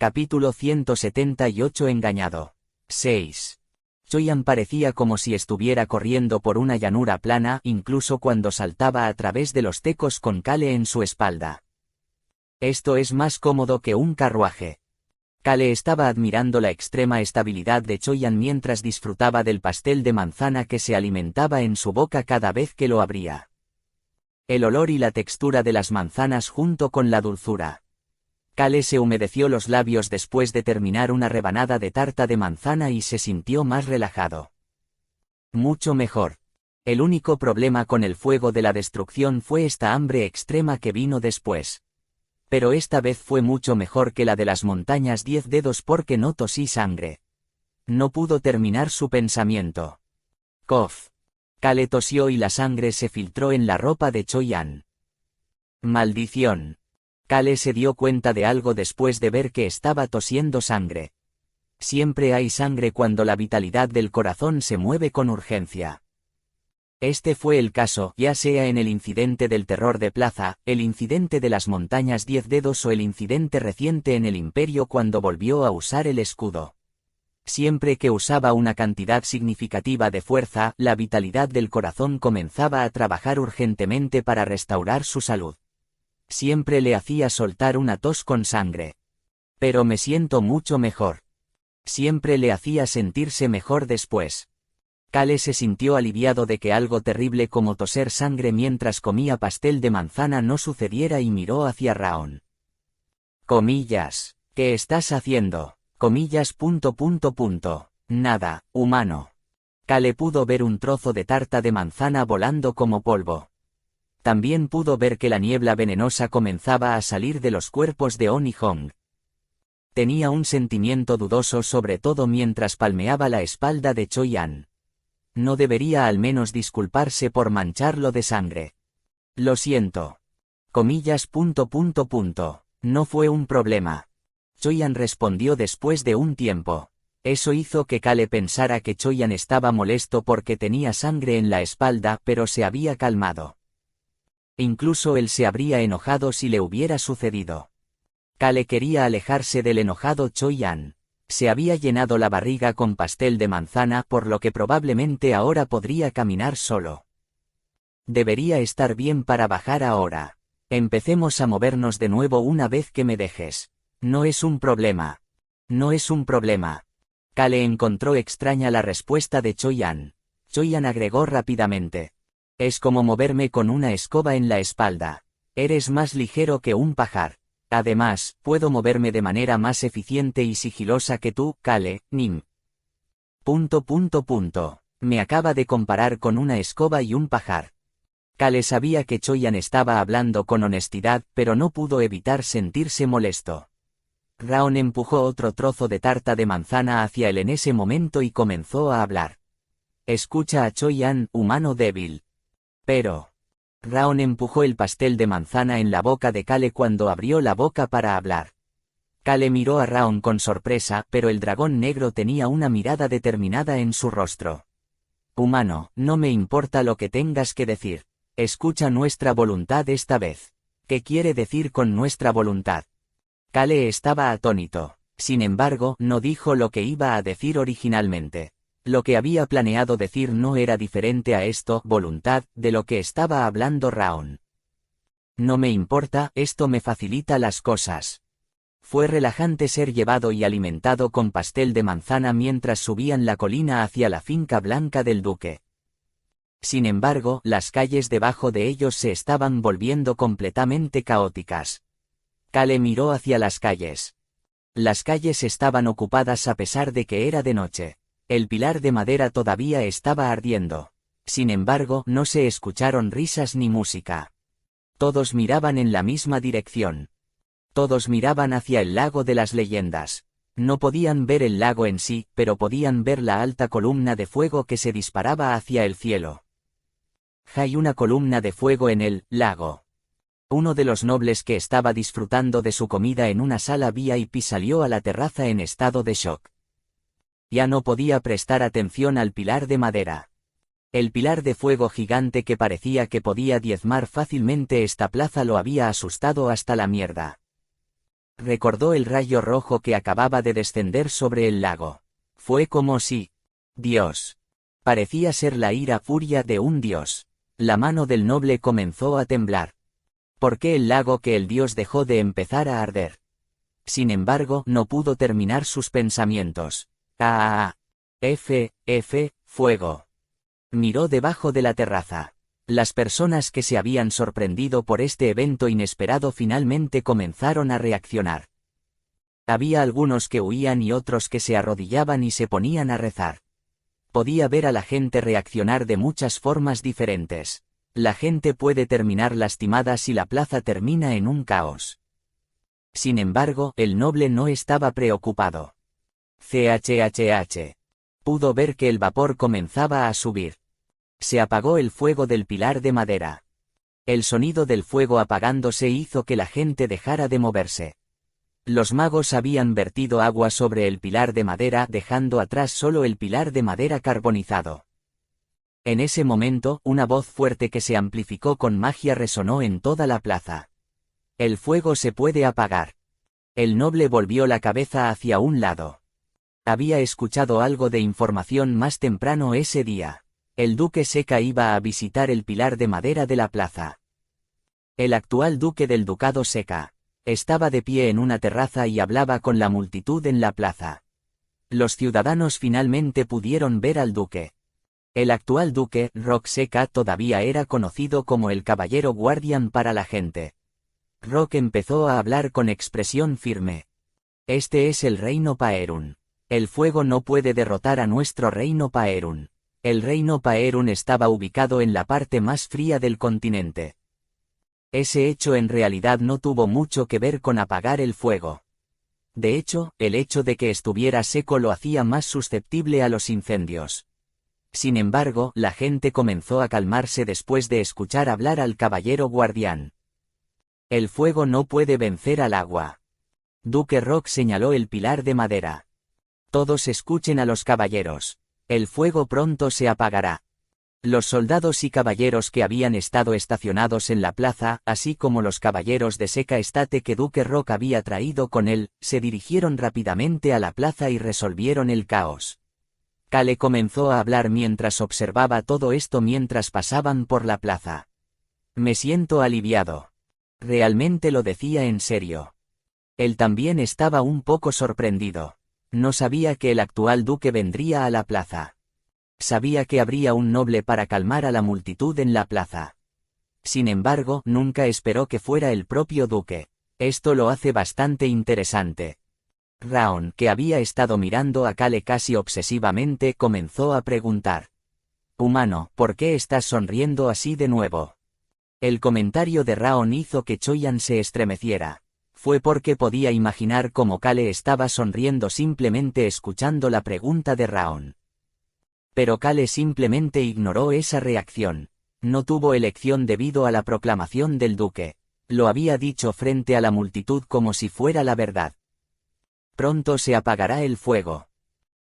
Capítulo 178 Engañado. 6. Choyan parecía como si estuviera corriendo por una llanura plana, incluso cuando saltaba a través de los tecos con Kale en su espalda. Esto es más cómodo que un carruaje. Kale estaba admirando la extrema estabilidad de Choyan mientras disfrutaba del pastel de manzana que se alimentaba en su boca cada vez que lo abría. El olor y la textura de las manzanas junto con la dulzura. Kale se humedeció los labios después de terminar una rebanada de tarta de manzana y se sintió más relajado. Mucho mejor. El único problema con el fuego de la destrucción fue esta hambre extrema que vino después. Pero esta vez fue mucho mejor que la de las montañas 10 dedos porque no tosí sangre. No pudo terminar su pensamiento. Cof. Kale tosió y la sangre se filtró en la ropa de Choyan. Maldición. Kale se dio cuenta de algo después de ver que estaba tosiendo sangre. Siempre hay sangre cuando la vitalidad del corazón se mueve con urgencia. Este fue el caso, ya sea en el incidente del terror de Plaza, el incidente de las montañas 10 dedos o el incidente reciente en el Imperio cuando volvió a usar el escudo. Siempre que usaba una cantidad significativa de fuerza, la vitalidad del corazón comenzaba a trabajar urgentemente para restaurar su salud. Siempre le hacía soltar una tos con sangre. Pero me siento mucho mejor. Siempre le hacía sentirse mejor después. Kale se sintió aliviado de que algo terrible como toser sangre mientras comía pastel de manzana no sucediera y miró hacia Raon. Comillas. ¿Qué estás haciendo? Comillas. Nada, humano. Kale pudo ver un trozo de tarta de manzana volando como polvo. También pudo ver que la niebla venenosa comenzaba a salir de los cuerpos de On y Hong. Tenía un sentimiento dudoso sobre todo mientras palmeaba la espalda de Choyan. No debería al menos disculparse por mancharlo de sangre. Lo siento. Comillas. No fue un problema. Choyan respondió después de un tiempo. Eso hizo que Kale pensara que Choyan estaba molesto porque tenía sangre en la espalda, pero se había calmado. Incluso él se habría enojado si le hubiera sucedido. Kale quería alejarse del enojado Choyan. Se había llenado la barriga con pastel de manzana por lo que probablemente ahora podría caminar solo. Debería estar bien para bajar ahora. Empecemos a movernos de nuevo una vez que me dejes. No es un problema. No es un problema. Kale encontró extraña la respuesta de Choyan. Choyan agregó rápidamente. Es como moverme con una escoba en la espalda. Eres más ligero que un pajar. Además, puedo moverme de manera más eficiente y sigilosa que tú, Kale, Nim. Me acaba de comparar con una escoba y un pajar. Kale sabía que Choyan estaba hablando con honestidad, pero no pudo evitar sentirse molesto. Raon empujó otro trozo de tarta de manzana hacia él en ese momento y comenzó a hablar. Escucha a Choyan, humano débil. Pero... Raon empujó el pastel de manzana en la boca de Kale cuando abrió la boca para hablar. Kale miró a Raon con sorpresa, pero el dragón negro tenía una mirada determinada en su rostro. Humano, no me importa lo que tengas que decir. Escucha nuestra voluntad esta vez. ¿Qué quiere decir con nuestra voluntad? Kale estaba atónito. Sin embargo, no dijo lo que iba a decir originalmente. Lo que había planeado decir no era diferente a esto, voluntad, de lo que estaba hablando Raon. No me importa, esto me facilita las cosas. Fue relajante ser llevado y alimentado con pastel de manzana mientras subían la colina hacia la finca blanca del duque. Sin embargo, las calles debajo de ellos se estaban volviendo completamente caóticas. Kale miró hacia las calles. Las calles estaban ocupadas a pesar de que era de noche. El pilar de madera todavía estaba ardiendo. Sin embargo, no se escucharon risas ni música. Todos miraban en la misma dirección. Todos miraban hacia el lago de las leyendas. No podían ver el lago en sí, pero podían ver la alta columna de fuego que se disparaba hacia el cielo. Hay una columna de fuego en el lago. Uno de los nobles que estaba disfrutando de su comida en una sala VIP salió a la terraza en estado de shock. Ya no podía prestar atención al pilar de madera. El pilar de fuego gigante que parecía que podía diezmar fácilmente esta plaza lo había asustado hasta la mierda. Recordó el rayo rojo que acababa de descender sobre el lago. Fue como si... Dios. Parecía ser la furia de un dios. La mano del noble comenzó a temblar. ¿Por qué el lago que el dios dejó de empezar a arder? Sin embargo, no pudo terminar sus pensamientos. Fuego. Miró debajo de la terraza. Las personas que se habían sorprendido por este evento inesperado finalmente comenzaron a reaccionar. Había algunos que huían y otros que se arrodillaban y se ponían a rezar. Podía ver a la gente reaccionar de muchas formas diferentes. La gente puede terminar lastimada si la plaza termina en un caos. Sin embargo, el noble no estaba preocupado. Pudo ver que el vapor comenzaba a subir. Se apagó el fuego del pilar de madera. El sonido del fuego apagándose hizo que la gente dejara de moverse. Los magos habían vertido agua sobre el pilar de madera dejando atrás solo el pilar de madera carbonizado. En ese momento, una voz fuerte que se amplificó con magia resonó en toda la plaza. El fuego se puede apagar. El noble volvió la cabeza hacia un lado. Había escuchado algo de información más temprano ese día. El duque Seca iba a visitar el pilar de madera de la plaza. El actual duque del ducado Seca estaba de pie en una terraza y hablaba con la multitud en la plaza. Los ciudadanos finalmente pudieron ver al duque. El actual duque, Rock Seca, todavía era conocido como el Caballero Guardián para la gente. Rock empezó a hablar con expresión firme. Este es el reino Paerun. El fuego no puede derrotar a nuestro reino Paerun. El reino Paerun estaba ubicado en la parte más fría del continente. Ese hecho en realidad no tuvo mucho que ver con apagar el fuego. De hecho, el hecho de que estuviera seco lo hacía más susceptible a los incendios. Sin embargo, la gente comenzó a calmarse después de escuchar hablar al caballero guardián. El fuego no puede vencer al agua. Duque Rock señaló el pilar de madera. Todos escuchen a los caballeros. El fuego pronto se apagará. Los soldados y caballeros que habían estado estacionados en la plaza, así como los caballeros de Seca Estate que Duque Rock había traído con él, se dirigieron rápidamente a la plaza y resolvieron el caos. Kale comenzó a hablar mientras observaba todo esto mientras pasaban por la plaza. Me siento aliviado. Realmente lo decía en serio. Él también estaba un poco sorprendido. No sabía que el actual duque vendría a la plaza. Sabía que habría un noble para calmar a la multitud en la plaza. Sin embargo, nunca esperó que fuera el propio duque. Esto lo hace bastante interesante. Raon, que había estado mirando a Kale casi obsesivamente, comenzó a preguntar. Humano, ¿por qué estás sonriendo así de nuevo? El comentario de Raon hizo que Choyan se estremeciera. Fue porque podía imaginar cómo Kale estaba sonriendo simplemente escuchando la pregunta de Raon. Pero Kale simplemente ignoró esa reacción. No tuvo elección debido a la proclamación del duque. Lo había dicho frente a la multitud como si fuera la verdad. Pronto se apagará el fuego.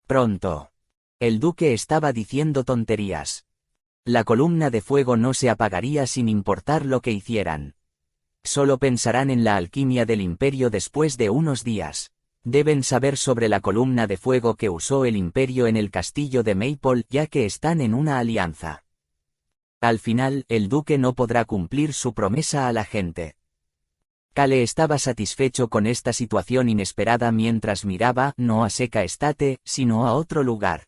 Pronto. El duque estaba diciendo tonterías. La columna de fuego no se apagaría sin importar lo que hicieran. Solo pensarán en la alquimia del imperio después de unos días. Deben saber sobre la columna de fuego que usó el imperio en el castillo de Maple, ya que están en una alianza. Al final, el duque no podrá cumplir su promesa a la gente. Kale estaba satisfecho con esta situación inesperada mientras miraba, no a Seca Estate, sino a otro lugar.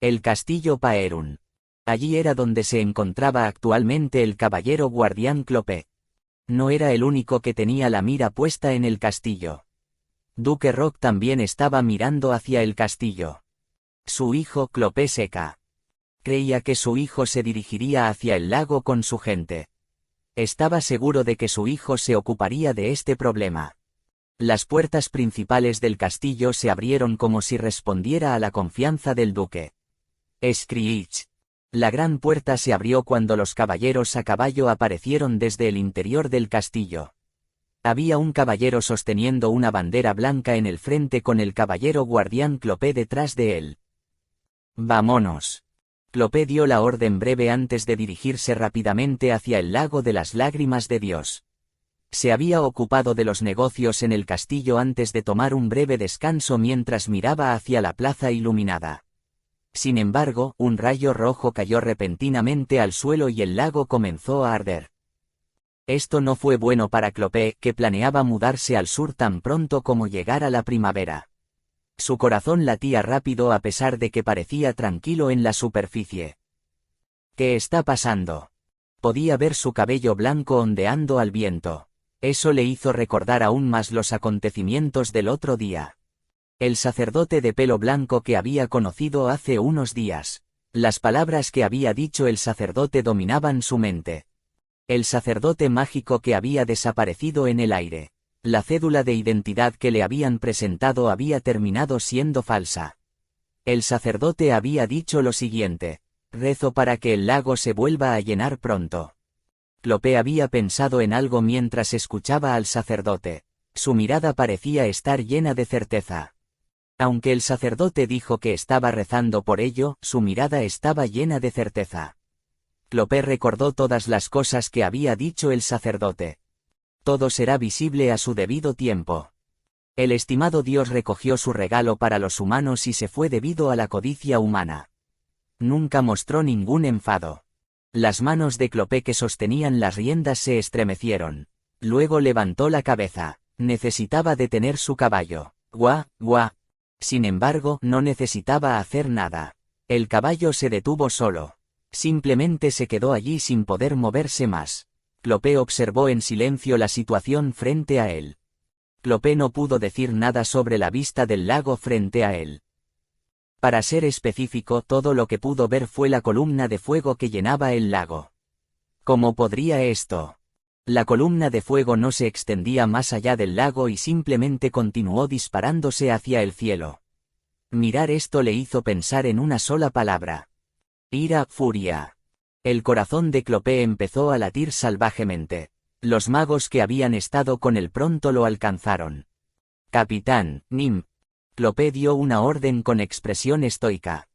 El castillo Paerun. Allí era donde se encontraba actualmente el caballero guardián Clopé. No era el único que tenía la mira puesta en el castillo. Duque Rock también estaba mirando hacia el castillo. Su hijo Clopé Seca. Creía que su hijo se dirigiría hacia el lago con su gente. Estaba seguro de que su hijo se ocuparía de este problema. Las puertas principales del castillo se abrieron como si respondiera a la confianza del duque. Screech. La gran puerta se abrió cuando los caballeros a caballo aparecieron desde el interior del castillo. Había un caballero sosteniendo una bandera blanca en el frente con el caballero guardián Clopé detrás de él. Vámonos. Clopé dio la orden breve antes de dirigirse rápidamente hacia el lago de las lágrimas de Dios. Se había ocupado de los negocios en el castillo antes de tomar un breve descanso mientras miraba hacia la plaza iluminada. Sin embargo, un rayo rojo cayó repentinamente al suelo y el lago comenzó a arder. Esto no fue bueno para Clopé, que planeaba mudarse al sur tan pronto como llegara la primavera. Su corazón latía rápido a pesar de que parecía tranquilo en la superficie. ¿Qué está pasando? Podía ver su cabello blanco ondeando al viento. Eso le hizo recordar aún más los acontecimientos del otro día. El sacerdote de pelo blanco que había conocido hace unos días. Las palabras que había dicho el sacerdote dominaban su mente. El sacerdote mágico que había desaparecido en el aire. La cédula de identidad que le habían presentado había terminado siendo falsa. El sacerdote había dicho lo siguiente: rezo para que el lago se vuelva a llenar pronto. Clopé había pensado en algo mientras escuchaba al sacerdote. Su mirada parecía estar llena de certeza. Aunque el sacerdote dijo que estaba rezando por ello, su mirada estaba llena de certeza. Clopé recordó todas las cosas que había dicho el sacerdote. Todo será visible a su debido tiempo. El estimado Dios recogió su regalo para los humanos y se fue debido a la codicia humana. Nunca mostró ningún enfado. Las manos de Clopé que sostenían las riendas se estremecieron. Luego levantó la cabeza. Necesitaba detener su caballo. Guau, guau. Sin embargo, no necesitaba hacer nada. El caballo se detuvo solo. Simplemente se quedó allí sin poder moverse más. Clopé observó en silencio la situación frente a él. Clopé no pudo decir nada sobre la vista del lago frente a él. Para ser específico, todo lo que pudo ver fue la columna de fuego que llenaba el lago. ¿Cómo podría esto? La columna de fuego no se extendía más allá del lago y simplemente continuó disparándose hacia el cielo. Mirar esto le hizo pensar en una sola palabra. Ira, furia. El corazón de Clopé empezó a latir salvajemente. Los magos que habían estado con él pronto lo alcanzaron. Capitán, Nim. Clopé dio una orden con expresión estoica.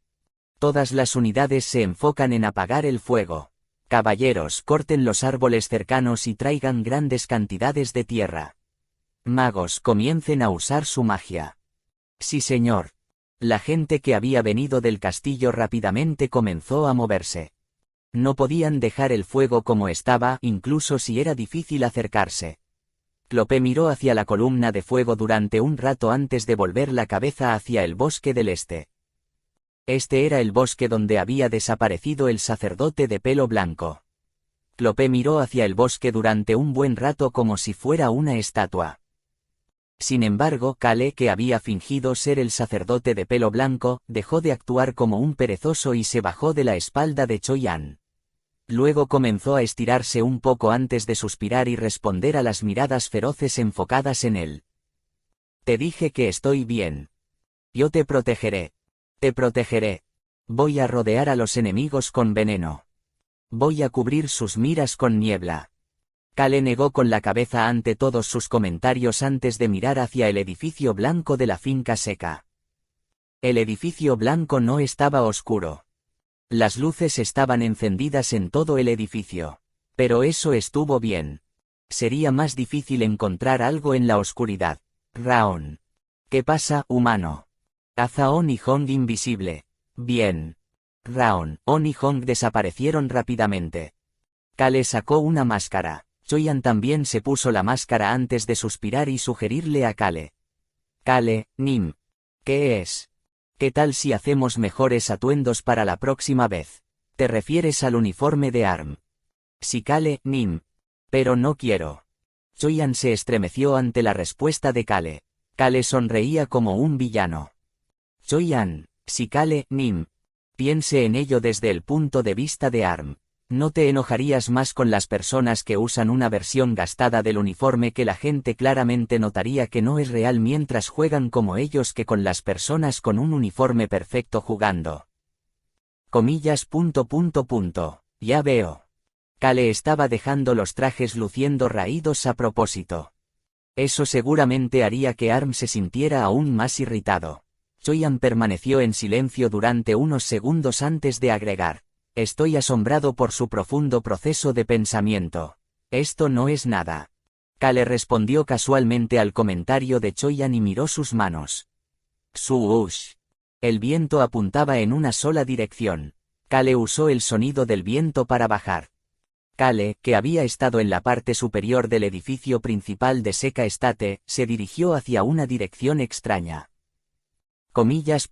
Todas las unidades se enfocan en apagar el fuego. Caballeros, corten los árboles cercanos y traigan grandes cantidades de tierra. Magos, comiencen a usar su magia. Sí, señor. La gente que había venido del castillo rápidamente comenzó a moverse. No podían dejar el fuego como estaba, incluso si era difícil acercarse. Clopé miró hacia la columna de fuego durante un rato antes de volver la cabeza hacia el bosque del este. Este era el bosque donde había desaparecido el sacerdote de pelo blanco. Clopé miró hacia el bosque durante un buen rato como si fuera una estatua. Sin embargo, Kale, que había fingido ser el sacerdote de pelo blanco, dejó de actuar como un perezoso y se bajó de la espalda de Choyan. Luego comenzó a estirarse un poco antes de suspirar y responder a las miradas feroces enfocadas en él. Te dije que estoy bien. Yo te protegeré. Te protegeré. Voy a rodear a los enemigos con veneno. Voy a cubrir sus miras con niebla. Kale negó con la cabeza ante todos sus comentarios antes de mirar hacia el edificio blanco de la finca seca. El edificio blanco no estaba oscuro. Las luces estaban encendidas en todo el edificio. Pero eso estuvo bien. Sería más difícil encontrar algo en la oscuridad. Raon. ¿Qué pasa, humano? Azaon y Hong invisible. Bien. Raon, On y Hong desaparecieron rápidamente. Kale sacó una máscara. Choyan también se puso la máscara antes de suspirar y sugerirle a Kale. Kale, Nim. ¿Qué es? ¿Qué tal si hacemos mejores atuendos para la próxima vez? ¿Te refieres al uniforme de ARM? Sí, Kale, Nim. Pero no quiero. Choyan se estremeció ante la respuesta de Kale. Kale sonreía como un villano. Choyan, sí, Kale, Nim. Piense en ello desde el punto de vista de ARM. ¿No te enojarías más con las personas que usan una versión gastada del uniforme que la gente claramente notaría que no es real mientras juegan como ellos que con las personas con un uniforme perfecto jugando? Comillas. Ya veo. Kale estaba dejando los trajes luciendo raídos a propósito. Eso seguramente haría que ARM se sintiera aún más irritado. Choyan permaneció en silencio durante unos segundos antes de agregar. Estoy asombrado por su profundo proceso de pensamiento. Esto no es nada. Kale respondió casualmente al comentario de Choyan y miró sus manos. Suush. El viento apuntaba en una sola dirección. Kale usó el sonido del viento para bajar. Kale, que había estado en la parte superior del edificio principal de Seka Estate, se dirigió hacia una dirección extraña. Comillas.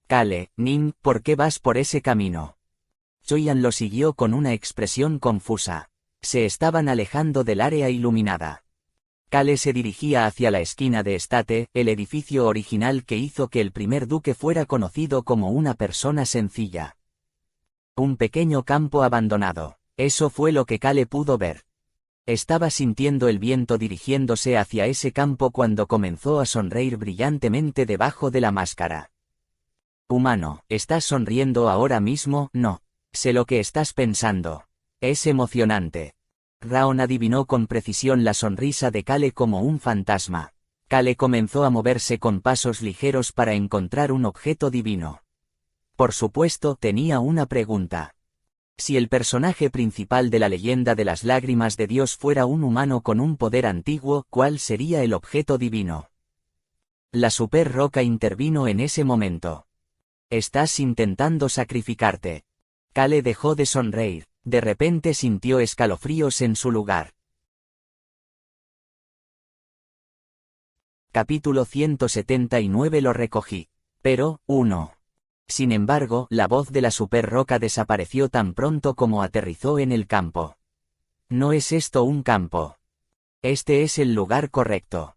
Kale, Nin, ¿por qué vas por ese camino? Choyan lo siguió con una expresión confusa. Se estaban alejando del área iluminada. Kale se dirigía hacia la esquina de Estate, el edificio original que hizo que el primer duque fuera conocido como una persona sencilla. Un pequeño campo abandonado. Eso fue lo que Kale pudo ver. Estaba sintiendo el viento dirigiéndose hacia ese campo cuando comenzó a sonreír brillantemente debajo de la máscara. Humano, ¿estás sonriendo ahora mismo? No. Sé lo que estás pensando. Es emocionante. Raon adivinó con precisión la sonrisa de Kale como un fantasma. Kale comenzó a moverse con pasos ligeros para encontrar un objeto divino. Por supuesto, tenía una pregunta. Si el personaje principal de la leyenda de las lágrimas de Dios fuera un humano con un poder antiguo, ¿cuál sería el objeto divino? La super roca intervino en ese momento. Estás intentando sacrificarte. Kale dejó de sonreír. De repente sintió escalofríos en su lugar. Capítulo 179. Lo recogí. Pero, 1. Sin embargo, la voz de la super roca desapareció tan pronto como aterrizó en el campo. No es esto un campo. Este es el lugar correcto.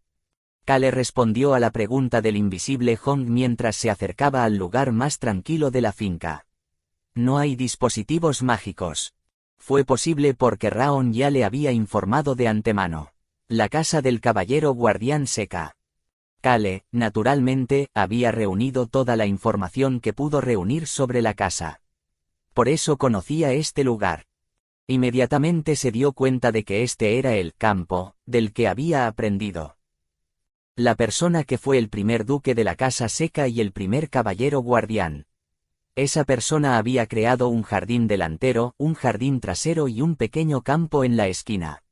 Kale respondió a la pregunta del invisible Hong mientras se acercaba al lugar más tranquilo de la finca. No hay dispositivos mágicos. Fue posible porque Raon ya le había informado de antemano. La casa del caballero guardián Seka. Kale, naturalmente, había reunido toda la información que pudo reunir sobre la casa. Por eso conocía este lugar. Inmediatamente se dio cuenta de que este era el campo, del que había aprendido. La persona que fue el primer duque de la casa Seka y el primer caballero guardián. Esa persona había creado un jardín delantero, un jardín trasero y un pequeño campo en la esquina.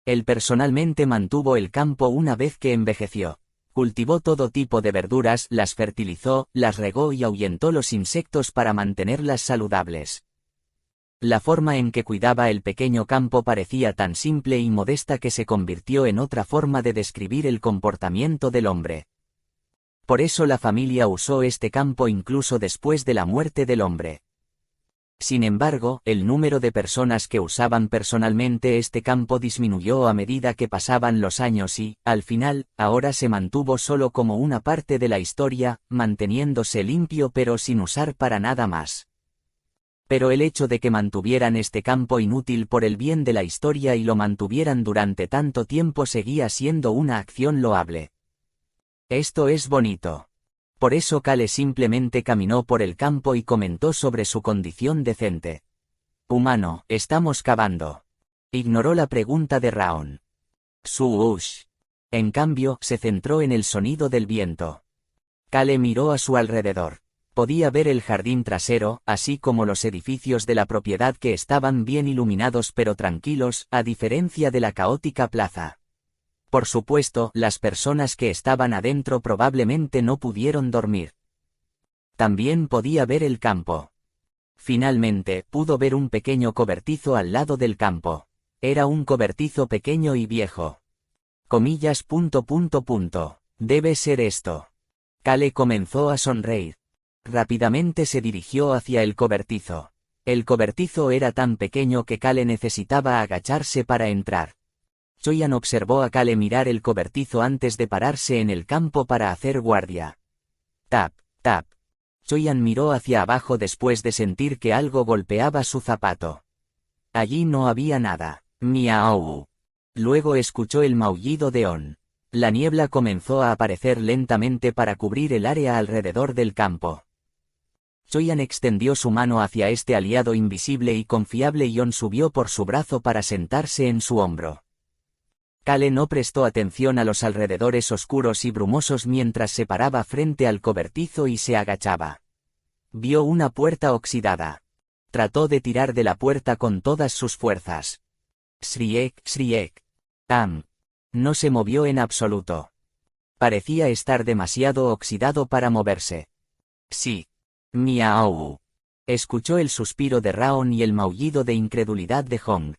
Él personalmente mantuvo el campo una vez que envejeció. Cultivó todo tipo de verduras, las fertilizó, las regó y ahuyentó los insectos para mantenerlas saludables. La forma en que cuidaba el pequeño campo parecía tan simple y modesta que se convirtió en otra forma de describir el comportamiento del hombre. Por eso la familia usó este campo incluso después de la muerte del hombre. Sin embargo, el número de personas que usaban personalmente este campo disminuyó a medida que pasaban los años y, al final, ahora se mantuvo solo como una parte de la historia, manteniéndose limpio pero sin usar para nada más. Pero el hecho de que mantuvieran este campo inútil por el bien de la historia y lo mantuvieran durante tanto tiempo seguía siendo una acción loable. Esto es bonito. Por eso Kale simplemente caminó por el campo y comentó sobre su condición decente. Humano, estamos cavando. Ignoró la pregunta de Raon. Suush. En cambio, se centró en el sonido del viento. Kale miró a su alrededor. Podía ver el jardín trasero, así como los edificios de la propiedad que estaban bien iluminados pero tranquilos, a diferencia de la caótica plaza. Por supuesto, las personas que estaban adentro probablemente no pudieron dormir. También podía ver el campo. Finalmente, pudo ver un pequeño cobertizo al lado del campo. Era un cobertizo pequeño y viejo. Comillas. Debe ser esto. Kale comenzó a sonreír. Rápidamente se dirigió hacia el cobertizo. El cobertizo era tan pequeño que Kale necesitaba agacharse para entrar. Choyan observó a Kale mirar el cobertizo antes de pararse en el campo para hacer guardia. Tap, tap. Choyan miró hacia abajo después de sentir que algo golpeaba su zapato. Allí no había nada. Miau. Luego escuchó el maullido de On. La niebla comenzó a aparecer lentamente para cubrir el área alrededor del campo. Choyan extendió su mano hacia este aliado invisible y confiable y On subió por su brazo para sentarse en su hombro. Kale no prestó atención a los alrededores oscuros y brumosos mientras se paraba frente al cobertizo y se agachaba. Vio una puerta oxidada. Trató de tirar de la puerta con todas sus fuerzas. Shriek, shriek. No se movió en absoluto. Parecía estar demasiado oxidado para moverse. Sí. Miau. Escuchó el suspiro de Raon y el maullido de incredulidad de Hong.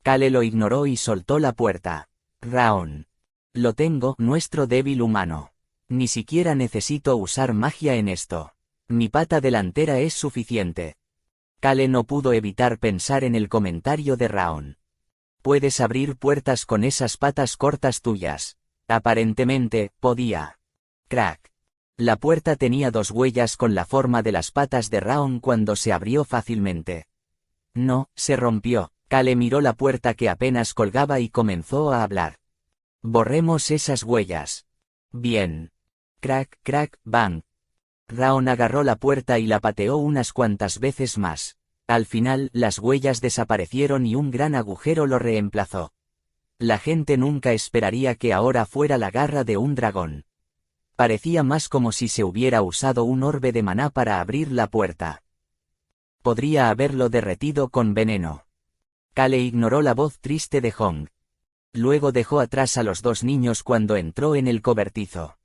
Kale lo ignoró y soltó la puerta. Raon. Lo tengo, nuestro débil humano. Ni siquiera necesito usar magia en esto. Mi pata delantera es suficiente. Kale no pudo evitar pensar en el comentario de Raon. Puedes abrir puertas con esas patas cortas tuyas. Aparentemente, podía. Crack. La puerta tenía 2 huellas con la forma de las patas de Raon cuando se abrió fácilmente. No, se rompió. Kale miró la puerta que apenas colgaba y comenzó a hablar. Borremos esas huellas. Bien. Crack, crack, bang. Raon agarró la puerta y la pateó unas cuantas veces más. Al final, las huellas desaparecieron y un gran agujero lo reemplazó. La gente nunca esperaría que ahora fuera la garra de un dragón. Parecía más como si se hubiera usado un orbe de maná para abrir la puerta. Podría haberlo derretido con veneno. Kale ignoró la voz triste de Hong. Luego dejó atrás a los 2 niños cuando entró en el cobertizo.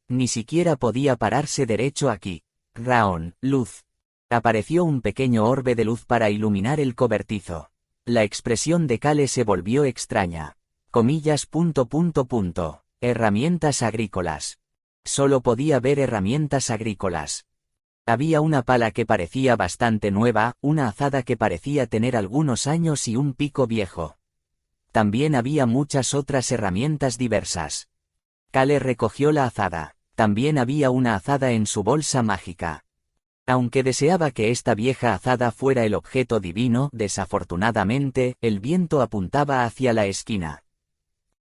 Ni siquiera podía pararse derecho aquí. Raon, luz. Apareció un pequeño orbe de luz para iluminar el cobertizo. La expresión de Kale se volvió extraña. Comillas. Herramientas agrícolas. Solo podía ver herramientas agrícolas. Había una pala que parecía bastante nueva, una azada que parecía tener algunos años y un pico viejo. También había muchas otras herramientas diversas. Kale recogió la azada. También había una azada en su bolsa mágica. Aunque deseaba que esta vieja azada fuera el objeto divino, desafortunadamente, el viento apuntaba hacia la esquina.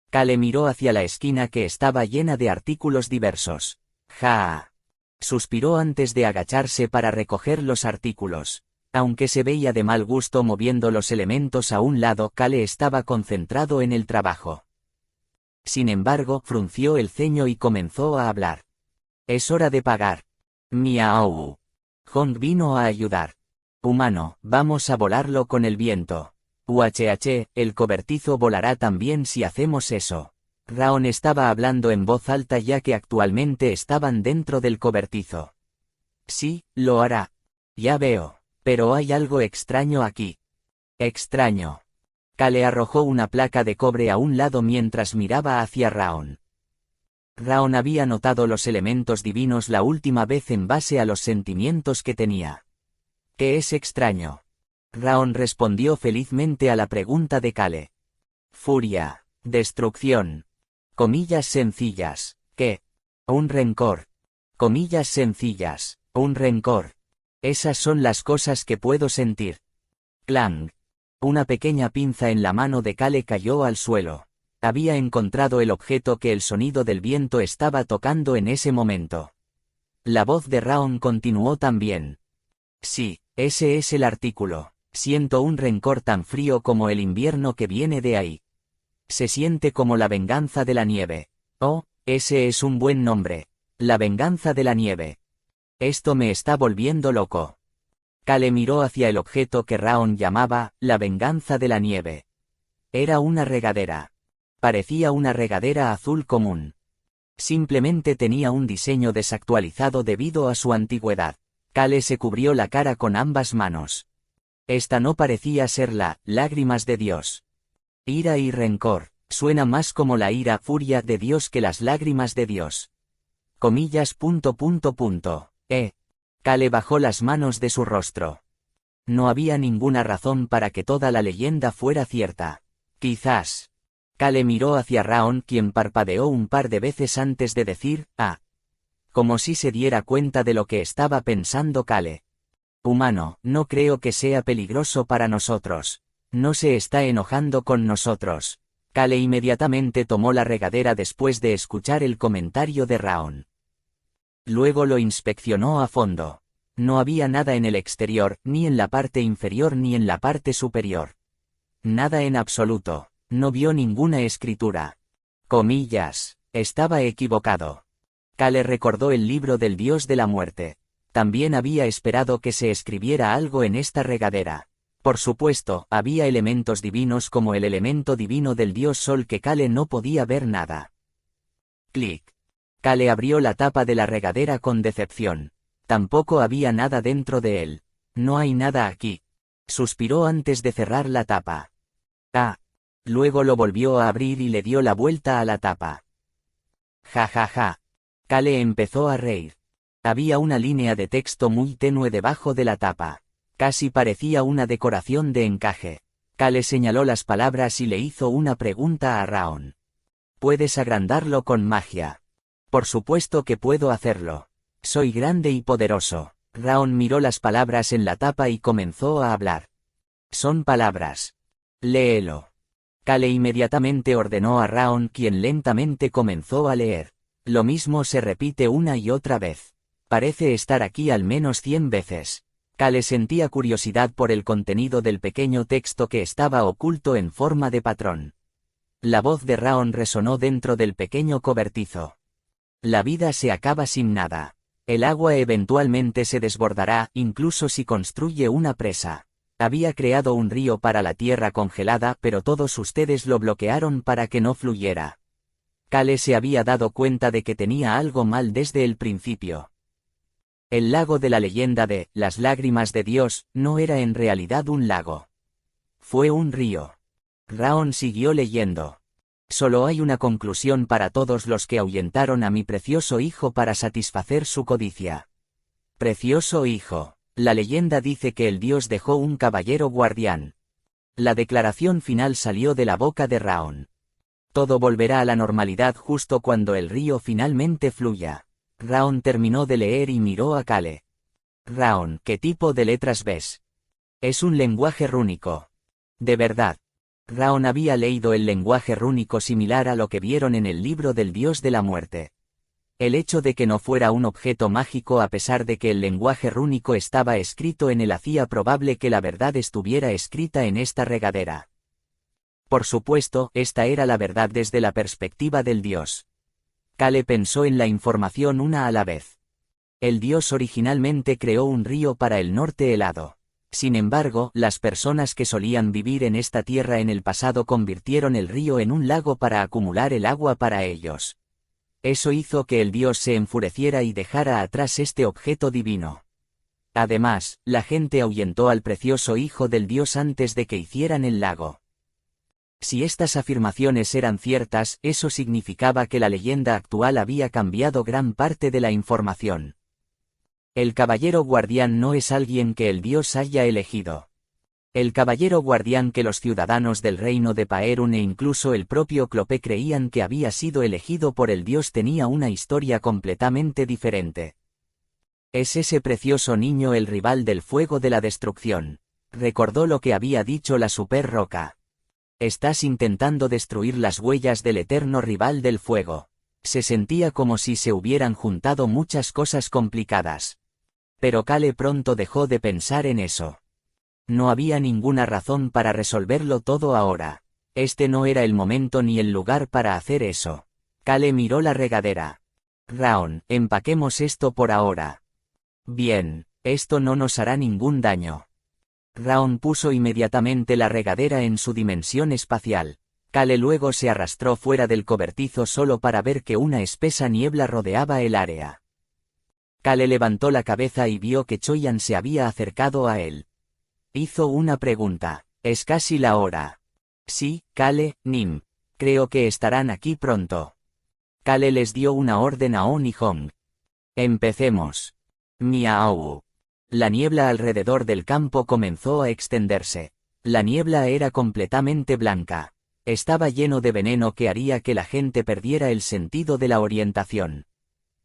Kale miró hacia la esquina que estaba llena de artículos diversos. ¡Ja! Suspiró antes de agacharse para recoger los artículos. Aunque se veía de mal gusto moviendo los elementos a un lado, Kale estaba concentrado en el trabajo. Sin embargo, frunció el ceño y comenzó a hablar. Es hora de pagar. Miau. Hong vino a ayudar. Humano, vamos a volarlo con el viento. UHH, el cobertizo volará también si hacemos eso. Raon estaba hablando en voz alta ya que actualmente estaban dentro del cobertizo. Sí, lo hará. Ya veo. Pero hay algo extraño aquí. Extraño. Kale arrojó una placa de cobre a un lado mientras miraba hacia Raon. Raon había notado los elementos divinos la última vez en base a los sentimientos que tenía. ¿Qué es extraño? Raon respondió felizmente a la pregunta de Kale. Furia. Destrucción. Comillas sencillas. ¿Qué? Un rencor. Comillas sencillas. Un rencor. Esas son las cosas que puedo sentir. Clang. Una pequeña pinza en la mano de Kale cayó al suelo. Había encontrado el objeto que el sonido del viento estaba tocando en ese momento. La voz de Raon continuó también. Sí, ese es el artículo. Siento un rencor tan frío como el invierno que viene de ahí. Se siente como la venganza de la nieve. Oh, ese es un buen nombre. La venganza de la nieve. Esto me está volviendo loco. Kale miró hacia el objeto que Raon llamaba, la venganza de la nieve. Era una regadera. Parecía una regadera azul común. Simplemente tenía un diseño desactualizado debido a su antigüedad. Kale se cubrió la cara con ambas manos. Esta no parecía ser la lágrimas de Dios. Ira y rencor. Suena más como la furia de Dios que las lágrimas de Dios. Comillas. Kale bajó las manos de su rostro. No había ninguna razón para que toda la leyenda fuera cierta. Quizás. Kale miró hacia Raon, quien parpadeó un par de veces antes de decir, como si se diera cuenta de lo que estaba pensando Kale. Humano, no creo que sea peligroso para nosotros. No se está enojando con nosotros. Kale inmediatamente tomó la regadera después de escuchar el comentario de Raon. Luego lo inspeccionó a fondo. No había nada en el exterior, ni en la parte inferior ni en la parte superior. Nada en absoluto. No vio ninguna escritura. Comillas. Estaba equivocado. Kale recordó el libro del dios de la muerte. También había esperado que se escribiera algo en esta regadera. Por supuesto, había elementos divinos como el elemento divino del dios Sol que Kale no podía ver nada. Clic. Kale abrió la tapa de la regadera con decepción. Tampoco había nada dentro de él. No hay nada aquí. Suspiró antes de cerrar la tapa. Ah. Luego lo volvió a abrir y le dio la vuelta a la tapa. Ja ja ja. Kale empezó a reír. Había una línea de texto muy tenue debajo de la tapa. Casi parecía una decoración de encaje. Kale señaló las palabras y le hizo una pregunta a Raon. ¿Puedes agrandarlo con magia? Por supuesto que puedo hacerlo. Soy grande y poderoso. Raon miró las palabras en la tapa y comenzó a hablar. Son palabras. Léelo. Kale inmediatamente ordenó a Raon, quien lentamente comenzó a leer. Lo mismo se repite una y otra vez. Parece estar aquí al menos 100 veces. Kale sentía curiosidad por el contenido del pequeño texto que estaba oculto en forma de patrón. La voz de Raon resonó dentro del pequeño cobertizo. La vida se acaba sin nada. El agua eventualmente se desbordará, incluso si construye una presa. Había creado un río para la tierra congelada, pero todos ustedes lo bloquearon para que no fluyera. Kale se había dado cuenta de que tenía algo mal desde el principio. El lago de la leyenda de las lágrimas de Dios no era en realidad un lago. Fue un río. Raon siguió leyendo. Solo hay una conclusión para todos los que ahuyentaron a mi precioso hijo para satisfacer su codicia. Precioso hijo. La leyenda dice que el dios dejó un caballero guardián. La declaración final salió de la boca de Raon. Todo volverá a la normalidad justo cuando el río finalmente fluya. Raon terminó de leer y miró a Kale. Raon, ¿qué tipo de letras ves? Es un lenguaje rúnico. De verdad. Raon había leído el lenguaje rúnico similar a lo que vieron en el libro del dios de la muerte. El hecho de que no fuera un objeto mágico a pesar de que el lenguaje rúnico estaba escrito en él hacía probable que la verdad estuviera escrita en esta regadera. Por supuesto, esta era la verdad desde la perspectiva del dios. Kale pensó en la información una a la vez. El dios originalmente creó un río para el norte helado. Sin embargo, las personas que solían vivir en esta tierra en el pasado convirtieron el río en un lago para acumular el agua para ellos. Eso hizo que el dios se enfureciera y dejara atrás este objeto divino. Además, la gente ahuyentó al precioso hijo del dios antes de que hicieran el lago. Si estas afirmaciones eran ciertas, eso significaba que la leyenda actual había cambiado gran parte de la información. El caballero guardián no es alguien que el dios haya elegido. El caballero guardián que los ciudadanos del reino de Paerun e incluso el propio Clope creían que había sido elegido por el dios tenía una historia completamente diferente. Es ese precioso niño el rival del fuego de la destrucción. Recordó lo que había dicho la super roca. Estás intentando destruir las huellas del eterno rival del fuego. Se sentía como si se hubieran juntado muchas cosas complicadas. Pero Kale pronto dejó de pensar en eso. No había ninguna razón para resolverlo todo ahora. Este no era el momento ni el lugar para hacer eso. Kale miró la regadera. Raon, empaquemos esto por ahora. Bien, esto no nos hará ningún daño. Raon puso inmediatamente la regadera en su dimensión espacial. Kale luego se arrastró fuera del cobertizo solo para ver que una espesa niebla rodeaba el área. Kale levantó la cabeza y vio que Choyan se había acercado a él. Hizo una pregunta. Es casi la hora. Sí, Kale, Nim. Creo que estarán aquí pronto. Kale les dio una orden a On y Hong. Empecemos. Miau. La niebla alrededor del campo comenzó a extenderse. La niebla era completamente blanca. Estaba lleno de veneno que haría que la gente perdiera el sentido de la orientación.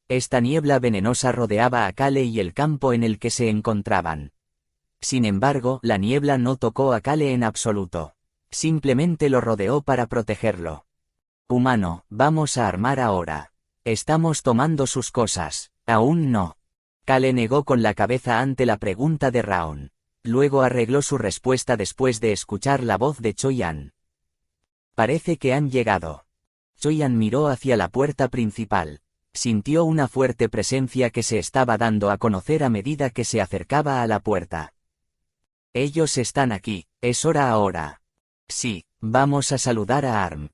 Esta niebla venenosa rodeaba a Kale y el campo en el que se encontraban. Sin embargo, la niebla no tocó a Kale en absoluto. Simplemente lo rodeó para protegerlo. Humano, vamos a armar ahora. Estamos tomando sus cosas. Aún no. Kale negó con la cabeza ante la pregunta de Raon. Luego arregló su respuesta después de escuchar la voz de Choyan. Parece que han llegado. Choyan miró hacia la puerta principal. Sintió una fuerte presencia que se estaba dando a conocer a medida que se acercaba a la puerta. Ellos están aquí, es hora ahora. Sí, vamos a saludar a Arm.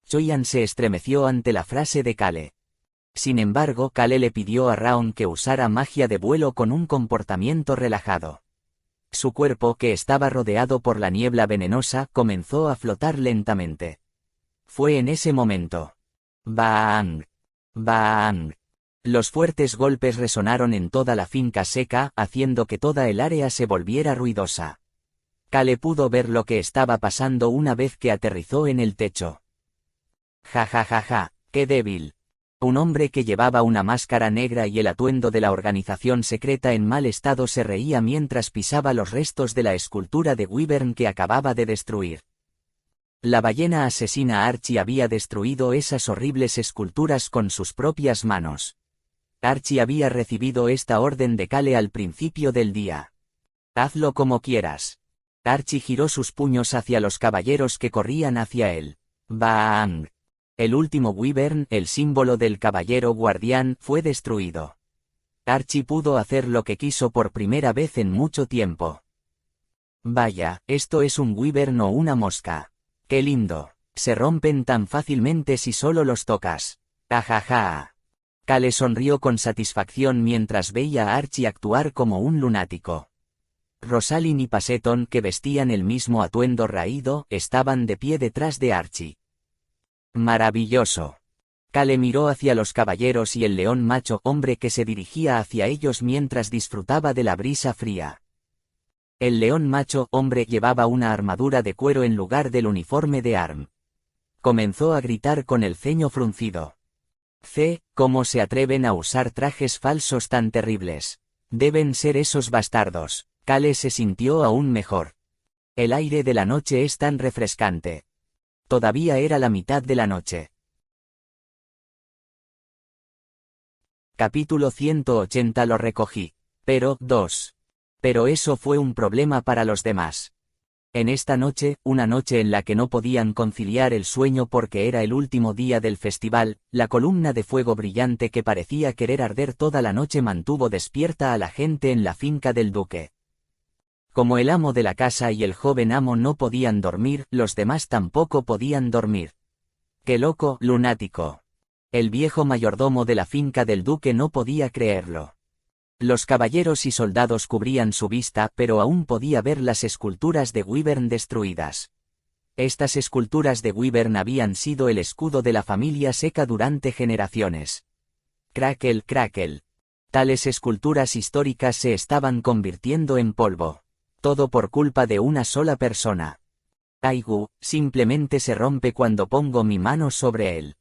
Choyan se estremeció ante la frase de Kale. Sin embargo, Kale le pidió a Raon que usara magia de vuelo con un comportamiento relajado. Su cuerpo, que estaba rodeado por la niebla venenosa, comenzó a flotar lentamente. Fue en ese momento. ¡Bang! ¡Bang! Los fuertes golpes resonaron en toda la finca seca, haciendo que toda el área se volviera ruidosa. Kale pudo ver lo que estaba pasando una vez que aterrizó en el techo. ¡Ja ja ja ja! ¡Qué débil! Un hombre que llevaba una máscara negra y el atuendo de la organización secreta en mal estado se reía mientras pisaba los restos de la escultura de Wyvern que acababa de destruir. La ballena asesina Archie había destruido esas horribles esculturas con sus propias manos. Archie había recibido esta orden de Kale al principio del día. Hazlo como quieras. Archie giró sus puños hacia los caballeros que corrían hacia él. ¡Bang! El último Wyvern, el símbolo del caballero guardián, fue destruido. Archie pudo hacer lo que quiso por primera vez en mucho tiempo. Vaya, esto es un Wyvern o una mosca. ¡Qué lindo! Se rompen tan fácilmente si solo los tocas. ¡Ajaja! Kale sonrió con satisfacción mientras veía a Archie actuar como un lunático. Rosalind y Passeton, que vestían el mismo atuendo raído, estaban de pie detrás de Archie. ¡Maravilloso! Kale miró hacia los caballeros y el león macho hombre que se dirigía hacia ellos mientras disfrutaba de la brisa fría. El león macho hombre llevaba una armadura de cuero en lugar del uniforme de Arm. Comenzó a gritar con el ceño fruncido. ¿Cómo se atreven a usar trajes falsos tan terribles? Deben ser esos bastardos. Kale se sintió aún mejor. El aire de la noche es tan refrescante. Todavía era la mitad de la noche. Capítulo 180. Lo recogí. Pero, 2. Pero eso fue un problema para los demás. En esta noche, una noche en la que no podían conciliar el sueño porque era el último día del festival, la columna de fuego brillante que parecía querer arder toda la noche mantuvo despierta a la gente en la finca del duque. Como el amo de la casa y el joven amo no podían dormir, los demás tampoco podían dormir. ¡Qué loco, lunático! El viejo mayordomo de la finca del duque no podía creerlo. Los caballeros y soldados cubrían su vista, pero aún podía ver las esculturas de Wyvern destruidas. Estas esculturas de Wyvern habían sido el escudo de la familia seca durante generaciones. Crackle, crackle. Tales esculturas históricas se estaban convirtiendo en polvo. Todo por culpa de una sola persona. Aigu, simplemente se rompe cuando pongo mi mano sobre él.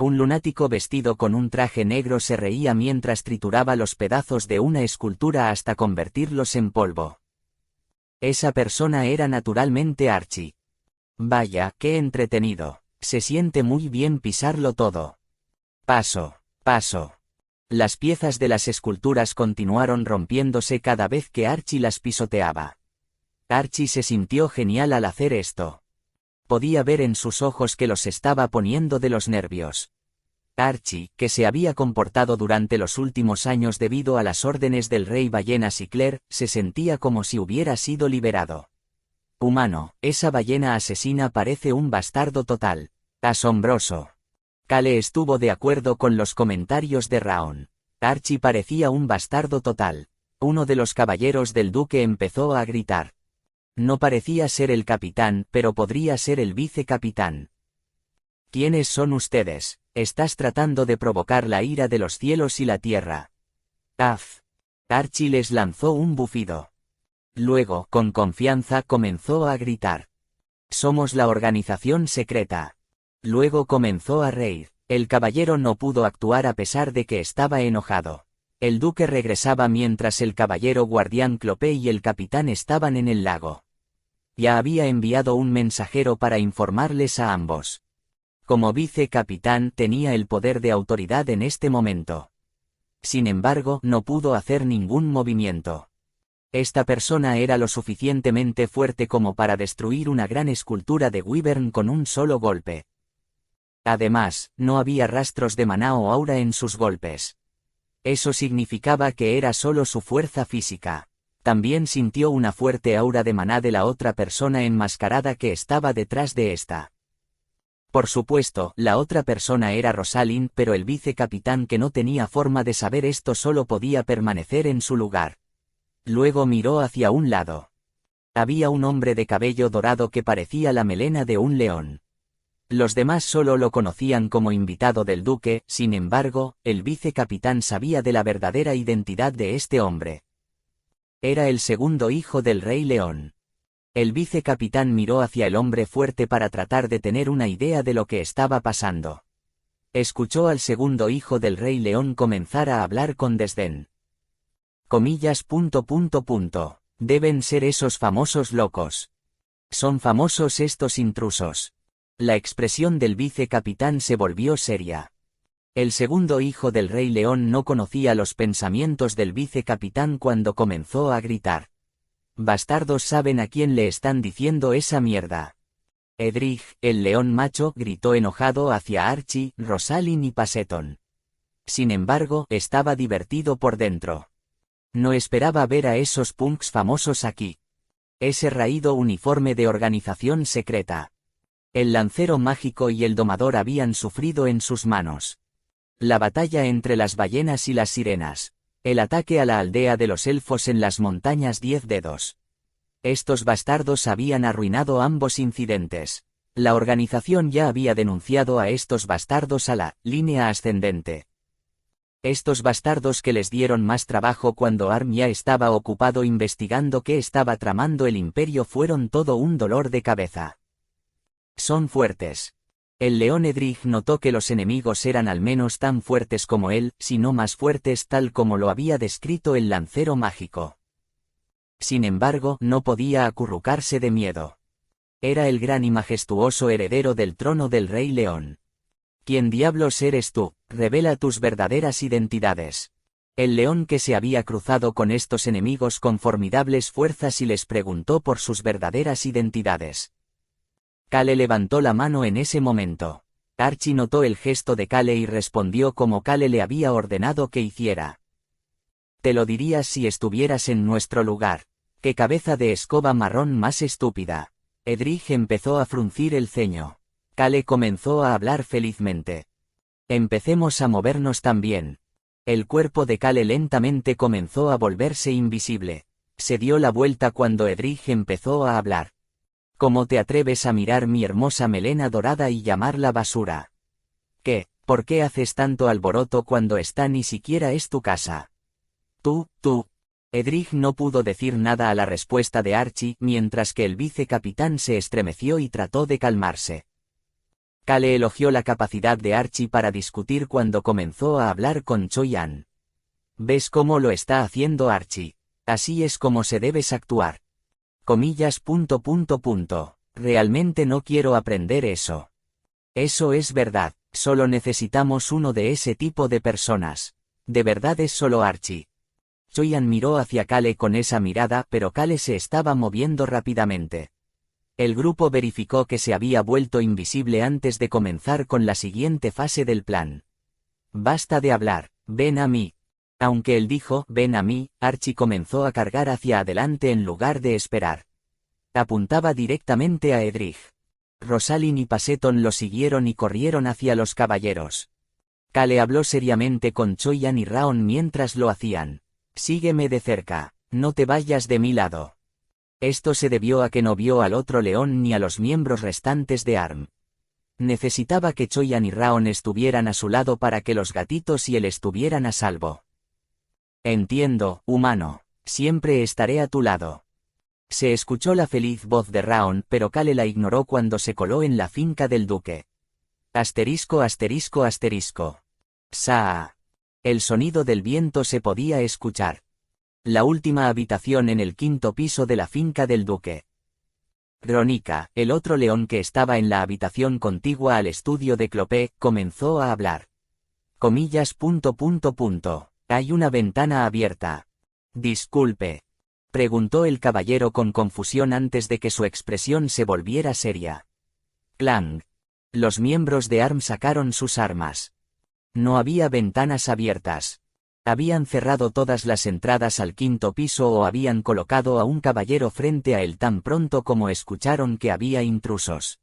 Un lunático vestido con un traje negro se reía mientras trituraba los pedazos de una escultura hasta convertirlos en polvo. Esa persona era naturalmente Archie. Vaya, qué entretenido. Se siente muy bien pisarlo todo. Paso, paso. Las piezas de las esculturas continuaron rompiéndose cada vez que Archie las pisoteaba. Archie se sintió genial al hacer esto. Podía ver en sus ojos que los estaba poniendo de los nervios. Archie, que se había comportado durante los últimos años debido a las órdenes del rey ballena Sinclair, se sentía como si hubiera sido liberado. Humano, esa ballena asesina parece un bastardo total. Asombroso. Kale estuvo de acuerdo con los comentarios de Raon. Archie parecía un bastardo total. Uno de los caballeros del duque empezó a gritar. No parecía ser el capitán, pero podría ser el vicecapitán. ¿Quiénes son ustedes? Estás tratando de provocar la ira de los cielos y la tierra. ¡Af! Archie les lanzó un bufido. Luego, con confianza, comenzó a gritar. Somos la organización secreta. Luego comenzó a reír. El caballero no pudo actuar a pesar de que estaba enojado. El duque regresaba mientras el caballero guardián Clope y el capitán estaban en el lago. Ya había enviado un mensajero para informarles a ambos. Como vicecapitán tenía el poder de autoridad en este momento. Sin embargo, no pudo hacer ningún movimiento. Esta persona era lo suficientemente fuerte como para destruir una gran escultura de Wyvern con un solo golpe. Además, no había rastros de maná o aura en sus golpes. Eso significaba que era solo su fuerza física. También sintió una fuerte aura de maná de la otra persona enmascarada que estaba detrás de esta. Por supuesto, la otra persona era Rosalind, pero el vicecapitán, que no tenía forma de saber esto, solo podía permanecer en su lugar. Luego miró hacia un lado. Había un hombre de cabello dorado que parecía la melena de un león. Los demás solo lo conocían como invitado del duque. Sin embargo, el vicecapitán sabía de la verdadera identidad de este hombre. Era el segundo hijo del rey león. El vicecapitán miró hacia el hombre fuerte para tratar de tener una idea de lo que estaba pasando. Escuchó al segundo hijo del rey león comenzar a hablar con desdén. Comillas. Deben ser esos famosos locos. Son famosos estos intrusos. La expresión del vicecapitán se volvió seria. El segundo hijo del rey león no conocía los pensamientos del vicecapitán cuando comenzó a gritar. Bastardos, saben a quién le están diciendo esa mierda. Edric, el león macho, gritó enojado hacia Archie, Rosalind y Passeton. Sin embargo, estaba divertido por dentro. No esperaba ver a esos punks famosos aquí. Ese raído uniforme de organización secreta. El lancero mágico y el domador habían sufrido en sus manos. La batalla entre las ballenas y las sirenas. El ataque a la aldea de los elfos en las montañas 10 dedos. Estos bastardos habían arruinado ambos incidentes. La organización ya había denunciado a estos bastardos a la línea ascendente. Estos bastardos que les dieron más trabajo cuando Arm ya estaba ocupado investigando qué estaba tramando el imperio fueron todo un dolor de cabeza. Son fuertes. El león Edric notó que los enemigos eran al menos tan fuertes como él, si no más fuertes, tal como lo había descrito el lancero mágico. Sin embargo, no podía acurrucarse de miedo. Era el gran y majestuoso heredero del trono del rey león. ¿Quién diablos eres tú? Revela tus verdaderas identidades. El león, que se había cruzado con estos enemigos con formidables fuerzas, y les preguntó por sus verdaderas identidades. Cale levantó la mano en ese momento. Archie notó el gesto de Cale y respondió como Cale le había ordenado que hiciera. Te lo dirías si estuvieras en nuestro lugar. ¡Qué cabeza de escoba marrón más estúpida! Edric empezó a fruncir el ceño. Cale comenzó a hablar felizmente. Empecemos a movernos también. El cuerpo de Cale lentamente comenzó a volverse invisible. Se dio la vuelta cuando Edric empezó a hablar. ¿Cómo te atreves a mirar mi hermosa melena dorada y llamarla basura? ¿Qué? ¿Por qué haces tanto alboroto cuando esta ni siquiera es tu casa? Tú. Edric no pudo decir nada a la respuesta de Archie, mientras que el vicecapitán se estremeció y trató de calmarse. Cale elogió la capacidad de Archie para discutir cuando comenzó a hablar con Choyan. ¿Ves cómo lo está haciendo Archie? Así es como se debes actuar. Comillas. Realmente no quiero aprender eso. Eso es verdad, solo necesitamos uno de ese tipo de personas. De verdad es solo Archie. Choyan miró hacia Cale con esa mirada, pero Cale se estaba moviendo rápidamente. El grupo verificó que se había vuelto invisible antes de comenzar con la siguiente fase del plan. Basta de hablar, ven a mí. Aunque él dijo, ven a mí, Archie comenzó a cargar hacia adelante en lugar de esperar. Apuntaba directamente a Edric. Rosalind y Passeton lo siguieron y corrieron hacia los caballeros. Cale habló seriamente con Choyan y Raon mientras lo hacían. Sígueme de cerca, no te vayas de mi lado. Esto se debió a que no vio al otro león ni a los miembros restantes de ARM. Necesitaba que Choyan y Raon estuvieran a su lado para que los gatitos y él estuvieran a salvo. Entiendo, humano, siempre estaré a tu lado. Se escuchó la feliz voz de Raon, pero Cale la ignoró cuando se coló en la finca del duque. Asterisco. Saa. El sonido del viento se podía escuchar. La última habitación en el 5º piso de la finca del duque. Ronica, el otro león que estaba en la habitación contigua al estudio de Clopé, comenzó a hablar. Comillas. Hay una ventana abierta. Disculpe. Preguntó el caballero con confusión antes de que su expresión se volviera seria. Clang. Los miembros de ARM sacaron sus armas. No había ventanas abiertas. Habían cerrado todas las entradas al quinto piso o habían colocado a un caballero frente a él tan pronto como escucharon que había intrusos.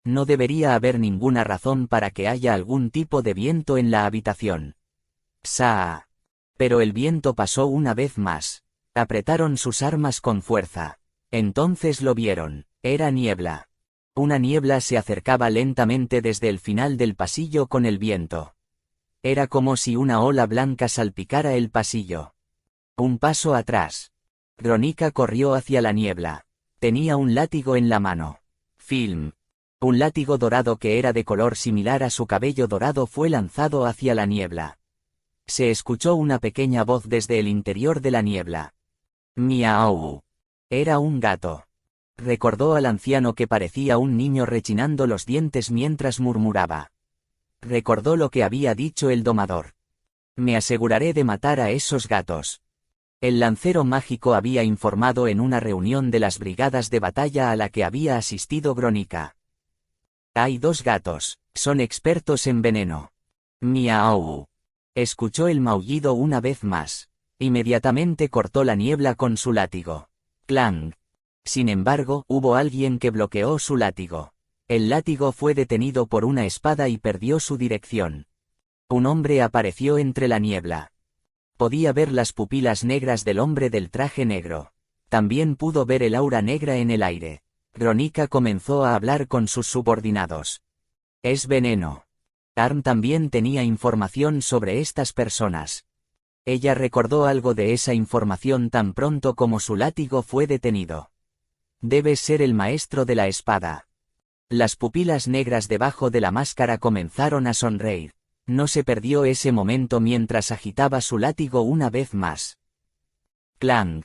No debería haber ninguna razón para que haya algún tipo de viento en la habitación. ¡Saa! Pero el viento pasó una vez más. Apretaron sus armas con fuerza. Entonces lo vieron. Era niebla. Una niebla se acercaba lentamente desde el final del pasillo con el viento. Era como si una ola blanca salpicara el pasillo. Un paso atrás. Rónica corrió hacia la niebla. Tenía un látigo en la mano. Film. Un látigo dorado que era de color similar a su cabello dorado fue lanzado hacia la niebla. Se escuchó una pequeña voz desde el interior de la niebla. Miau. Era un gato. Recordó al anciano que parecía un niño rechinando los dientes mientras murmuraba. Recordó lo que había dicho el domador. Me aseguraré de matar a esos gatos. El lancero mágico había informado en una reunión de las brigadas de batalla a la que había asistido Grónica. Hay 2 gatos, son expertos en veneno. Miau. Escuchó el maullido una vez más. Inmediatamente cortó la niebla con su látigo. Clang. Sin embargo, hubo alguien que bloqueó su látigo. El látigo fue detenido por una espada y perdió su dirección. Un hombre apareció entre la niebla. Podía ver las pupilas negras del hombre del traje negro. También pudo ver el aura negra en el aire. Rónica comenzó a hablar con sus subordinados. Es veneno. Arm también tenía información sobre estas personas. Ella recordó algo de esa información tan pronto como su látigo fue detenido. Debes ser el maestro de la espada. Las pupilas negras debajo de la máscara comenzaron a sonreír. No se perdió ese momento mientras agitaba su látigo una vez más. Clang.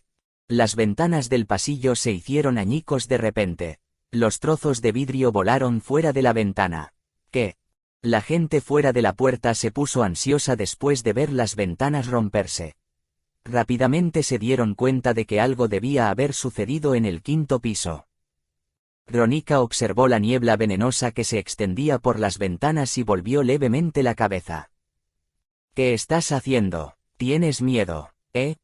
Las ventanas del pasillo se hicieron añicos de repente. Los trozos de vidrio volaron fuera de la ventana. ¿Qué? La gente fuera de la puerta se puso ansiosa después de ver las ventanas romperse. Rápidamente se dieron cuenta de que algo debía haber sucedido en el quinto piso. Rónica observó la niebla venenosa que se extendía por las ventanas y volvió levemente la cabeza. ¿Qué estás haciendo? ¿Tienes miedo?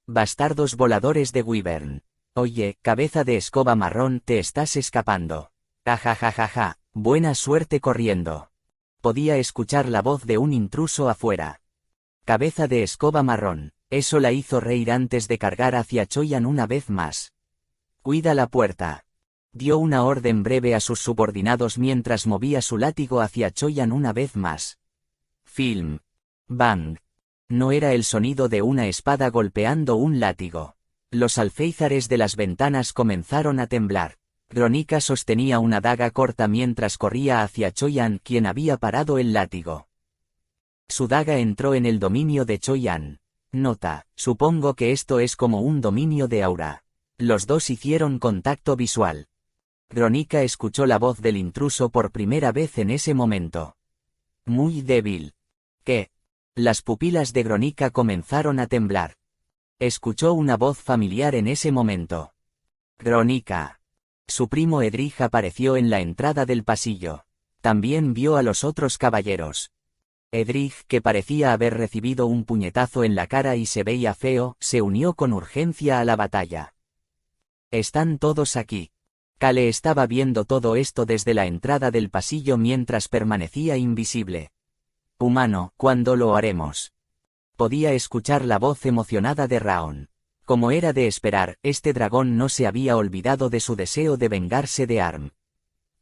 Bastardos voladores de Wyvern. Oye, cabeza de escoba marrón, te estás escapando. Jajajajaja, buena suerte corriendo. Podía escuchar la voz de un intruso afuera. Cabeza de escoba marrón, eso la hizo reír antes de cargar hacia Choyan una vez más. Cuida la puerta. Dio una orden breve a sus subordinados mientras movía su látigo hacia Choyan una vez más. Film. Bang. No era el sonido de una espada golpeando un látigo. Los alféizares de las ventanas comenzaron a temblar. Rónica sostenía una daga corta mientras corría hacia Choyan, quien había parado el látigo. Su daga entró en el dominio de Choyan. Nota, supongo que esto es como un dominio de aura. Los dos hicieron contacto visual. Rónica escuchó la voz del intruso por primera vez en ese momento. Muy débil. ¿Qué? Las pupilas de Rónica comenzaron a temblar. Escuchó una voz familiar en ese momento. Rónica. Su primo Edrich apareció en la entrada del pasillo. También vio a los otros caballeros. Edrich, que parecía haber recibido un puñetazo en la cara y se veía feo, se unió con urgencia a la batalla. Están todos aquí. Cale estaba viendo todo esto desde la entrada del pasillo mientras permanecía invisible. Humano, ¿cuándo lo haremos? Podía escuchar la voz emocionada de Raon. Como era de esperar, este dragón no se había olvidado de su deseo de vengarse de Arm.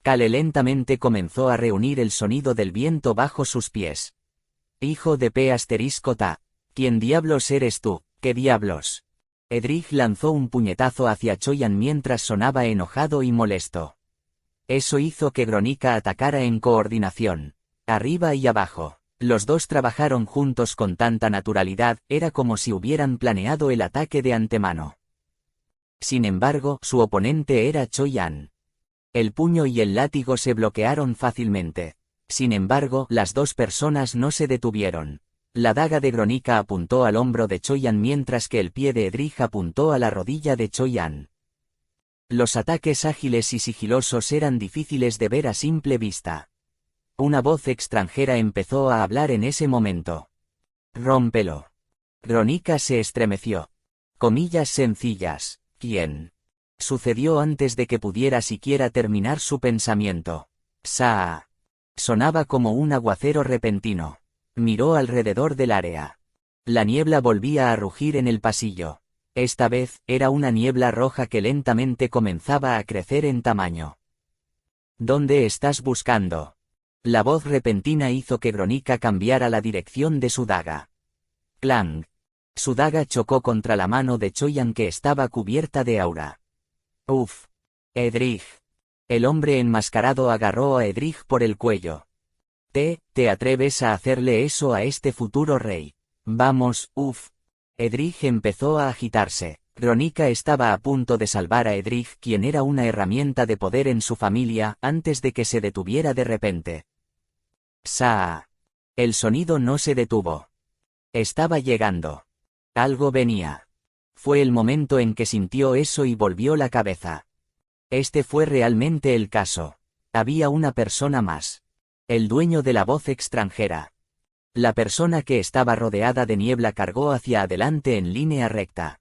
Cale lentamente comenzó a reunir el sonido del viento bajo sus pies. Hijo de P***ta. ¿Quién diablos eres tú? ¿Qué diablos? Edrich lanzó un puñetazo hacia Choyan mientras sonaba enojado y molesto. Eso hizo que Rónica atacara en coordinación. Arriba y abajo. Los dos trabajaron juntos con tanta naturalidad, era como si hubieran planeado el ataque de antemano. Sin embargo, su oponente era Choyan. El puño y el látigo se bloquearon fácilmente. Sin embargo, las dos personas no se detuvieron. La daga de Rónica apuntó al hombro de Choyan mientras que el pie de Edrich apuntó a la rodilla de Choyan. Los ataques ágiles y sigilosos eran difíciles de ver a simple vista. Una voz extranjera empezó a hablar en ese momento. Rómpelo. Ronica se estremeció. Comillas sencillas. ¿Quién? Sucedió antes de que pudiera siquiera terminar su pensamiento. Saa. Sonaba como un aguacero repentino. Miró alrededor del área. La niebla volvía a rugir en el pasillo. Esta vez, era una niebla roja que lentamente comenzaba a crecer en tamaño. ¿Dónde estás buscando? La voz repentina hizo que Gronica cambiara la dirección de su daga. Clang. Su daga chocó contra la mano de Choyan que estaba cubierta de aura. Uf. Edrig. El hombre enmascarado agarró a Edrig por el cuello. ¿Te atreves a hacerle eso a este futuro rey? Vamos, uf. Edrig empezó a agitarse. Gronica estaba a punto de salvar a Edrig, quien era una herramienta de poder en su familia, antes de que se detuviera de repente. Saa. El sonido no se detuvo. Estaba llegando. Algo venía. Fue el momento en que sintió eso y volvió la cabeza. Este fue realmente el caso. Había una persona más. El dueño de la voz extranjera. La persona que estaba rodeada de niebla cargó hacia adelante en línea recta.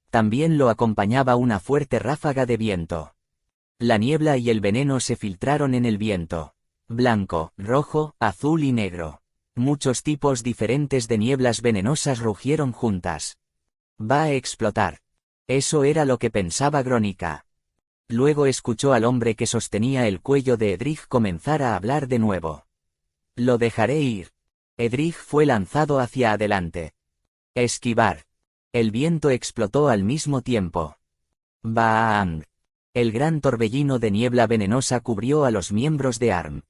También lo acompañaba una fuerte ráfaga de viento. La niebla y el veneno se filtraron en el viento. Blanco, rojo, azul y negro. Muchos tipos diferentes de nieblas venenosas rugieron juntas. Va a explotar. Eso era lo que pensaba Gronica. Luego escuchó al hombre que sostenía el cuello de Edrig comenzar a hablar de nuevo. Lo dejaré ir. Edrig fue lanzado hacia adelante. Esquivar. El viento explotó al mismo tiempo. ¡Bang! El gran torbellino de niebla venenosa cubrió a los miembros de ARM.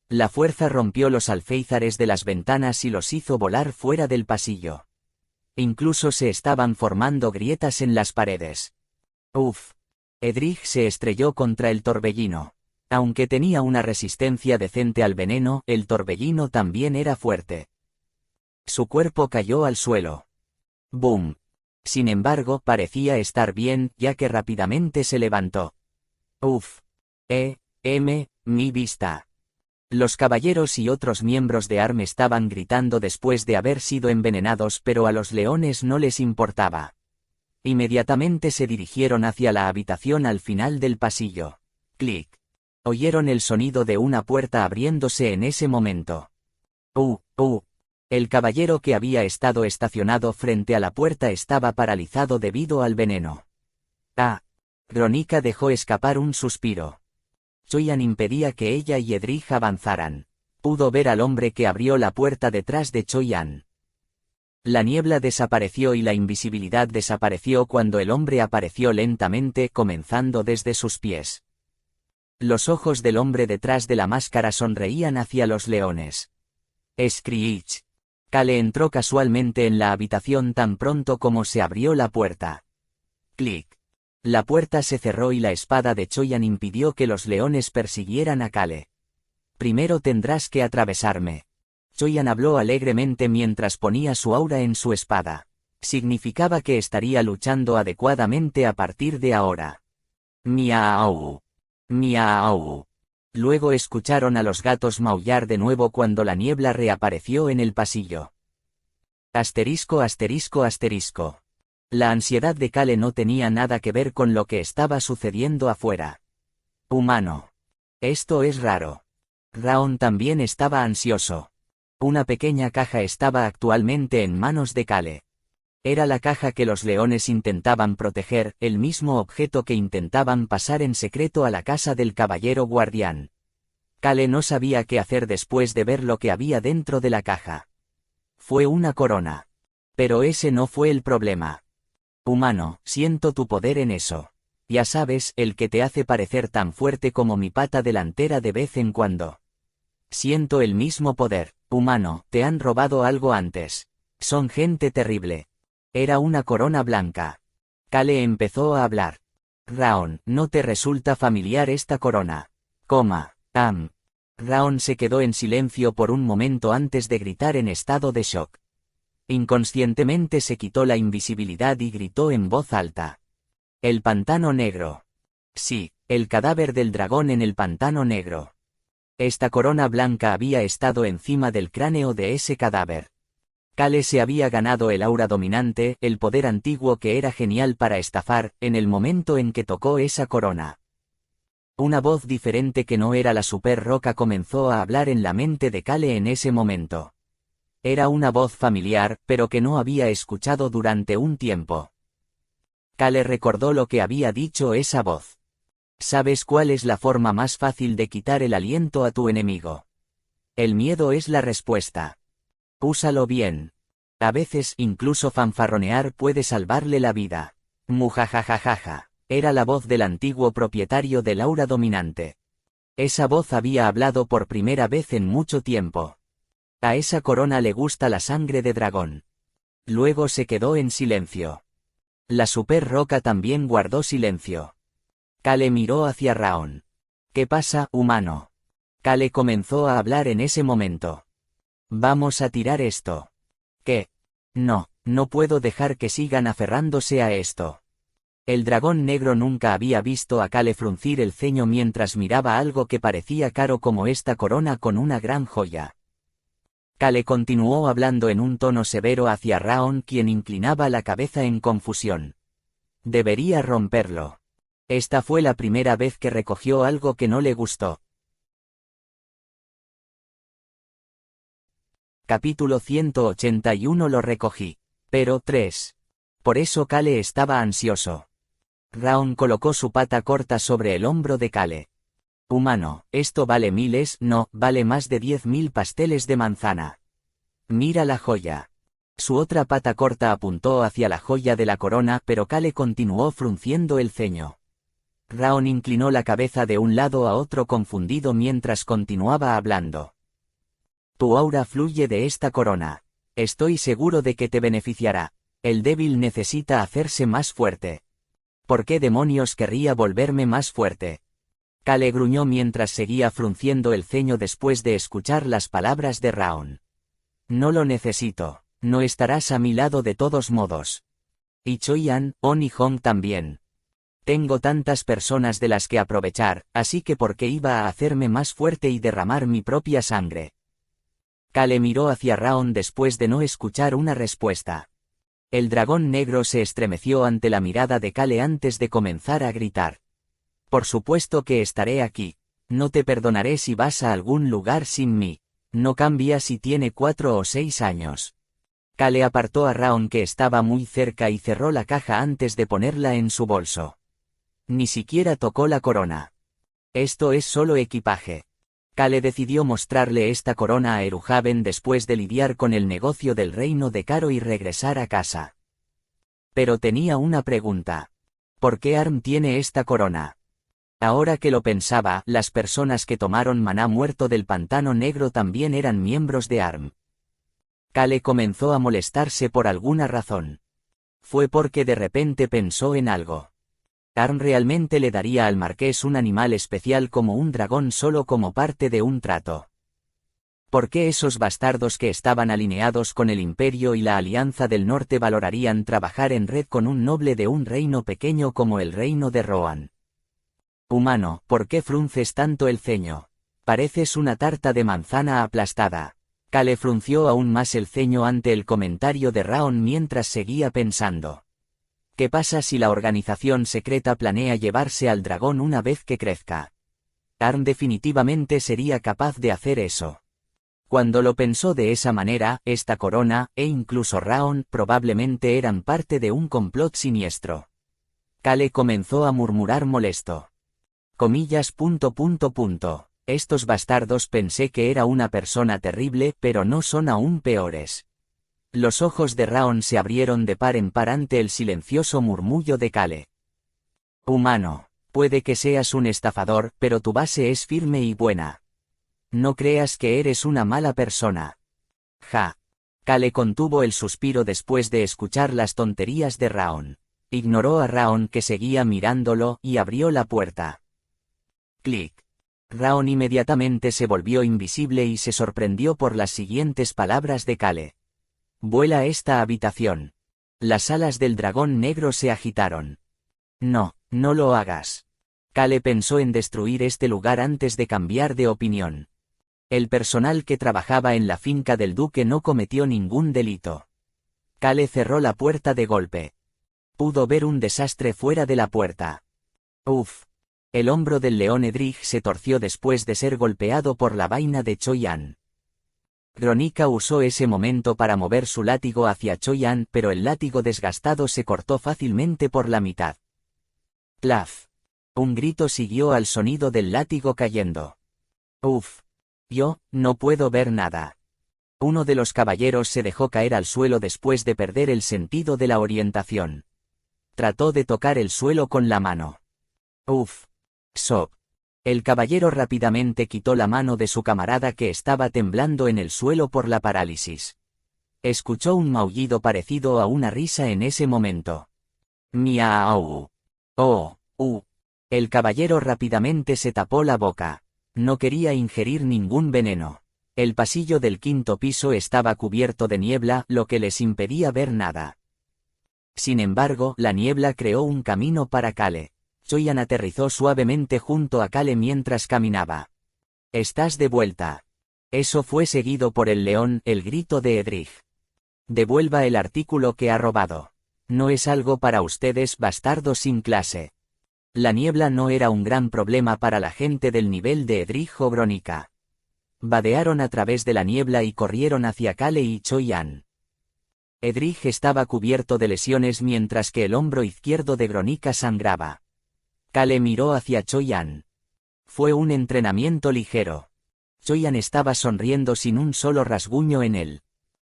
La fuerza rompió los alféizares de las ventanas y los hizo volar fuera del pasillo. Incluso se estaban formando grietas en las paredes. Uf. Edrig se estrelló contra el torbellino. Aunque tenía una resistencia decente al veneno, el torbellino también era fuerte. Su cuerpo cayó al suelo. ¡Boom! Sin embargo, parecía estar bien, ya que rápidamente se levantó. Uf. Mi vista. Los caballeros y otros miembros de ARM estaban gritando después de haber sido envenenados, pero a los leones no les importaba. Inmediatamente se dirigieron hacia la habitación al final del pasillo. Clic. Oyeron el sonido de una puerta abriéndose en ese momento. El caballero que había estado estacionado frente a la puerta estaba paralizado debido al veneno. Gronica dejó escapar un suspiro. Choyan impedía que ella y Edrig avanzaran. Pudo ver al hombre que abrió la puerta detrás de Choyan. La niebla desapareció y la invisibilidad desapareció cuando el hombre apareció lentamente, comenzando desde sus pies. Los ojos del hombre detrás de la máscara sonreían hacia los leones. Screech. Kale entró casualmente en la habitación tan pronto como se abrió la puerta. Clic. La puerta se cerró y la espada de Choyan impidió que los leones persiguieran a Kale. Primero tendrás que atravesarme. Choyan habló alegremente mientras ponía su aura en su espada. Significaba que estaría luchando adecuadamente a partir de ahora. Miau. Miau. Luego escucharon a los gatos maullar de nuevo cuando la niebla reapareció en el pasillo. Asterisco. La ansiedad de Kale no tenía nada que ver con lo que estaba sucediendo afuera. Humano. Esto es raro. Raon también estaba ansioso. Una pequeña caja estaba actualmente en manos de Kale. Era la caja que los leones intentaban proteger, el mismo objeto que intentaban pasar en secreto a la casa del caballero guardián. Kale no sabía qué hacer después de ver lo que había dentro de la caja. Fue una corona. Pero ese no fue el problema. Humano, siento tu poder en eso. Ya sabes, el que te hace parecer tan fuerte como mi pata delantera de vez en cuando. Siento el mismo poder. Humano, te han robado algo antes. Son gente terrible. Era una corona blanca. Kale empezó a hablar. Raon, ¿no te resulta familiar esta corona? Raon se quedó en silencio por un momento antes de gritar en estado de shock. Inconscientemente se quitó la invisibilidad y gritó en voz alta. El pantano negro. Sí, el cadáver del dragón en el pantano negro. Esta corona blanca había estado encima del cráneo de ese cadáver. Kale se había ganado el aura dominante, el poder antiguo que era genial para estafar, en el momento en que tocó esa corona. Una voz diferente que no era la super roca comenzó a hablar en la mente de Kale en ese momento. Era una voz familiar, pero que no había escuchado durante un tiempo. Kale recordó lo que había dicho esa voz. ¿Sabes cuál es la forma más fácil de quitar el aliento a tu enemigo? El miedo es la respuesta. Úsalo bien. A veces incluso fanfarronear puede salvarle la vida. Mujajajajaja. Era la voz del antiguo propietario del aura dominante. Esa voz había hablado por primera vez en mucho tiempo. A esa corona le gusta la sangre de dragón. Luego se quedó en silencio. La super roca también guardó silencio. Kale miró hacia Raon. ¿Qué pasa, humano? Kale comenzó a hablar en ese momento. Vamos a tirar esto. ¿Qué? No, no puedo dejar que sigan aferrándose a esto. El dragón negro nunca había visto a Kale fruncir el ceño mientras miraba algo que parecía caro como esta corona con una gran joya. Kale continuó hablando en un tono severo hacia Raon, quien inclinaba la cabeza en confusión. Debería romperlo. Esta fue la primera vez que recogió algo que no le gustó. Capítulo 181. Lo recogí. Pero 3. Por eso Kale estaba ansioso. Raon colocó su pata corta sobre el hombro de Kale. Humano, esto vale miles, no, vale más de 10.000 pasteles de manzana. Mira la joya. Su otra pata corta apuntó hacia la joya de la corona, pero Kale continuó frunciendo el ceño. Raon inclinó la cabeza de un lado a otro confundido mientras continuaba hablando. Tu aura fluye de esta corona. Estoy seguro de que te beneficiará. El débil necesita hacerse más fuerte. ¿Por qué demonios querría volverme más fuerte? Kale gruñó mientras seguía frunciendo el ceño después de escuchar las palabras de Raon. No lo necesito. No estarás a mi lado de todos modos. Y Choyan, On y Hong también. Tengo tantas personas de las que aprovechar, así que ¿por qué iba a hacerme más fuerte y derramar mi propia sangre? Kale miró hacia Raon después de no escuchar una respuesta. El dragón negro se estremeció ante la mirada de Kale antes de comenzar a gritar. Por supuesto que estaré aquí. No te perdonaré si vas a algún lugar sin mí. No cambia si tiene 4 o 6 años. Kale apartó a Raon que estaba muy cerca y cerró la caja antes de ponerla en su bolso. Ni siquiera tocó la corona. Esto es solo equipaje. Kale decidió mostrarle esta corona a Eruhaven después de lidiar con el negocio del reino de Caro y regresar a casa. Pero tenía una pregunta. ¿Por qué Arm tiene esta corona? Ahora que lo pensaba, las personas que tomaron maná muerto del pantano negro también eran miembros de Arm. Kale comenzó a molestarse por alguna razón. Fue porque de repente pensó en algo. Arm realmente le daría al marqués un animal especial como un dragón solo como parte de un trato. ¿Por qué esos bastardos que estaban alineados con el Imperio y la Alianza del Norte valorarían trabajar en red con un noble de un reino pequeño como el reino de Rohan? Humano, ¿por qué frunces tanto el ceño? Pareces una tarta de manzana aplastada. Kale frunció aún más el ceño ante el comentario de Raon mientras seguía pensando. ¿Qué pasa si la organización secreta planea llevarse al dragón una vez que crezca? Arm definitivamente sería capaz de hacer eso. Cuando lo pensó de esa manera, esta corona, e incluso Raon, probablemente eran parte de un complot siniestro. Kale comenzó a murmurar molesto. Comillas. Estos bastardos pensé que era una persona terrible, pero no son aún peores. Los ojos de Raon se abrieron de par en par ante el silencioso murmullo de Kale. Humano, puede que seas un estafador, pero tu base es firme y buena. No creas que eres una mala persona. Ja. Kale contuvo el suspiro después de escuchar las tonterías de Raon. Ignoró a Raon que seguía mirándolo y abrió la puerta. Clic. Raon inmediatamente se volvió invisible y se sorprendió por las siguientes palabras de Kale. Vuela a esta habitación. Las alas del dragón negro se agitaron. No, no lo hagas. Kale pensó en destruir este lugar antes de cambiar de opinión. El personal que trabajaba en la finca del duque no cometió ningún delito. Kale cerró la puerta de golpe. Pudo ver un desastre fuera de la puerta. Uf. El hombro del león Edrich se torció después de ser golpeado por la vaina de Choi-An. Gronica usó ese momento para mover su látigo hacia Choi-An, pero el látigo desgastado se cortó fácilmente por la mitad. Plaf. Un grito siguió al sonido del látigo cayendo. Uf. Yo, no puedo ver nada. Uno de los caballeros se dejó caer al suelo después de perder el sentido de la orientación. Trató de tocar el suelo con la mano. Uf. Sob. El caballero rápidamente quitó la mano de su camarada que estaba temblando en el suelo por la parálisis. Escuchó un maullido parecido a una risa en ese momento. Miau. Oh. El caballero rápidamente se tapó la boca. No quería ingerir ningún veneno. El pasillo del quinto piso estaba cubierto de niebla, lo que les impedía ver nada. Sin embargo, la niebla creó un camino para Kale. Choi-An aterrizó suavemente junto a Kale mientras caminaba. «Estás de vuelta». Eso fue seguido por el león, el grito de Edrich. «Devuelva el artículo que ha robado. No es algo para ustedes, bastardos sin clase». La niebla no era un gran problema para la gente del nivel de Edrich o Gronica. Vadearon a través de la niebla y corrieron hacia Kale y Choi-An. Edrich estaba cubierto de lesiones mientras que el hombro izquierdo de Gronica sangraba. Kale miró hacia Choi-An. Fue un entrenamiento ligero. Choi-An estaba sonriendo sin un solo rasguño en él.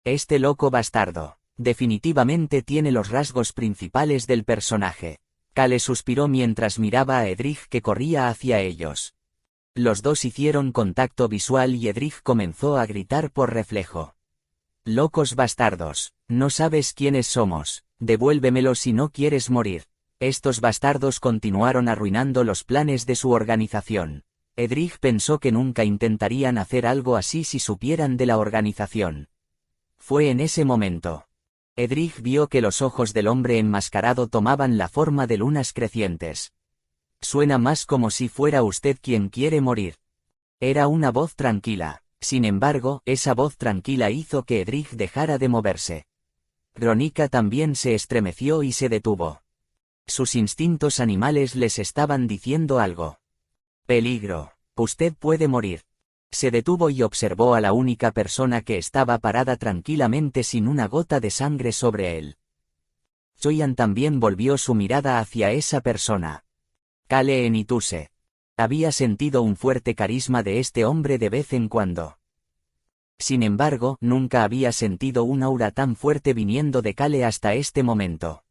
Este loco bastardo, definitivamente tiene los rasgos principales del personaje. Kale suspiró mientras miraba a Edrich que corría hacia ellos. Los dos hicieron contacto visual y Edrich comenzó a gritar por reflejo. «Locos bastardos, no sabes quiénes somos, devuélvemelo si no quieres morir». Estos bastardos continuaron arruinando los planes de su organización. Edrich pensó que nunca intentarían hacer algo así si supieran de la organización. Fue en ese momento. Edrich vio que los ojos del hombre enmascarado tomaban la forma de lunas crecientes. «Suena más como si fuera usted quien quiere morir». Era una voz tranquila. Sin embargo, esa voz tranquila hizo que Edrich dejara de moverse. Gronica también se estremeció y se detuvo. Sus instintos animales les estaban diciendo algo. «Peligro. Usted puede morir». Se detuvo y observó a la única persona que estaba parada tranquilamente sin una gota de sangre sobre él. Choi-An también volvió su mirada hacia esa persona. Kale Enituse. Había sentido un fuerte carisma de este hombre de vez en cuando. Sin embargo, nunca había sentido un aura tan fuerte viniendo de Kale hasta este momento.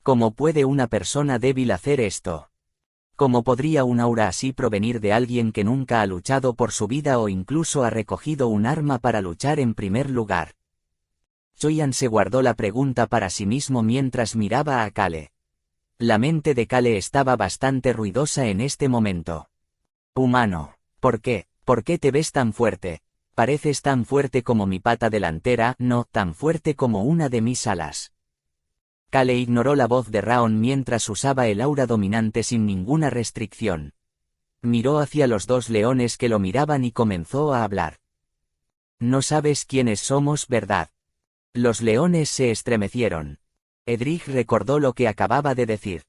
¿Cómo puede una persona débil hacer esto? ¿Cómo podría un aura así provenir de alguien que nunca ha luchado por su vida o incluso ha recogido un arma para luchar en primer lugar? Choi-An se guardó la pregunta para sí mismo mientras miraba a Kale. La mente de Kale estaba bastante ruidosa en este momento. «Humano, ¿por qué? ¿Por qué te ves tan fuerte? Pareces tan fuerte como mi pata delantera, no tan fuerte como una de mis alas». Kale ignoró la voz de Raon mientras usaba el aura dominante sin ninguna restricción. Miró hacia los dos leones que lo miraban y comenzó a hablar. «No sabes quiénes somos, ¿verdad?» Los leones se estremecieron. Edrich recordó lo que acababa de decir.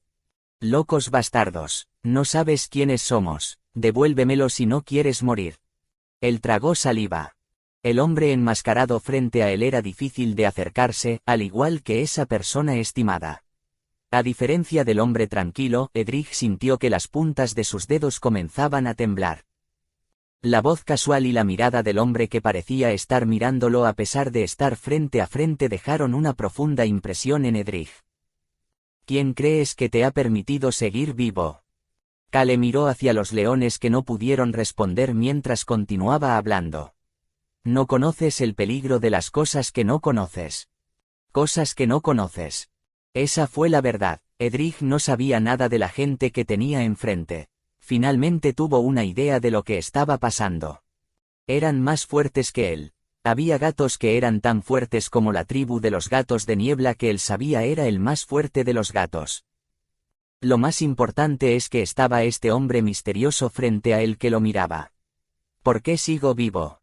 «Locos bastardos, no sabes quiénes somos, devuélvemelo si no quieres morir». Él tragó saliva. El hombre enmascarado frente a él era difícil de acercarse, al igual que esa persona estimada. A diferencia del hombre tranquilo, Edrich sintió que las puntas de sus dedos comenzaban a temblar. La voz casual y la mirada del hombre que parecía estar mirándolo a pesar de estar frente a frente dejaron una profunda impresión en Edrich. «¿Quién crees que te ha permitido seguir vivo?» Kale miró hacia los leones que no pudieron responder mientras continuaba hablando. «No conoces el peligro de las cosas que no conoces. Cosas que no conoces». Esa fue la verdad. Edrich no sabía nada de la gente que tenía enfrente. Finalmente tuvo una idea de lo que estaba pasando. Eran más fuertes que él. Había gatos que eran tan fuertes como la tribu de los gatos de niebla que él sabía era el más fuerte de los gatos. Lo más importante es que estaba este hombre misterioso frente a él que lo miraba. ¿Por qué sigo vivo?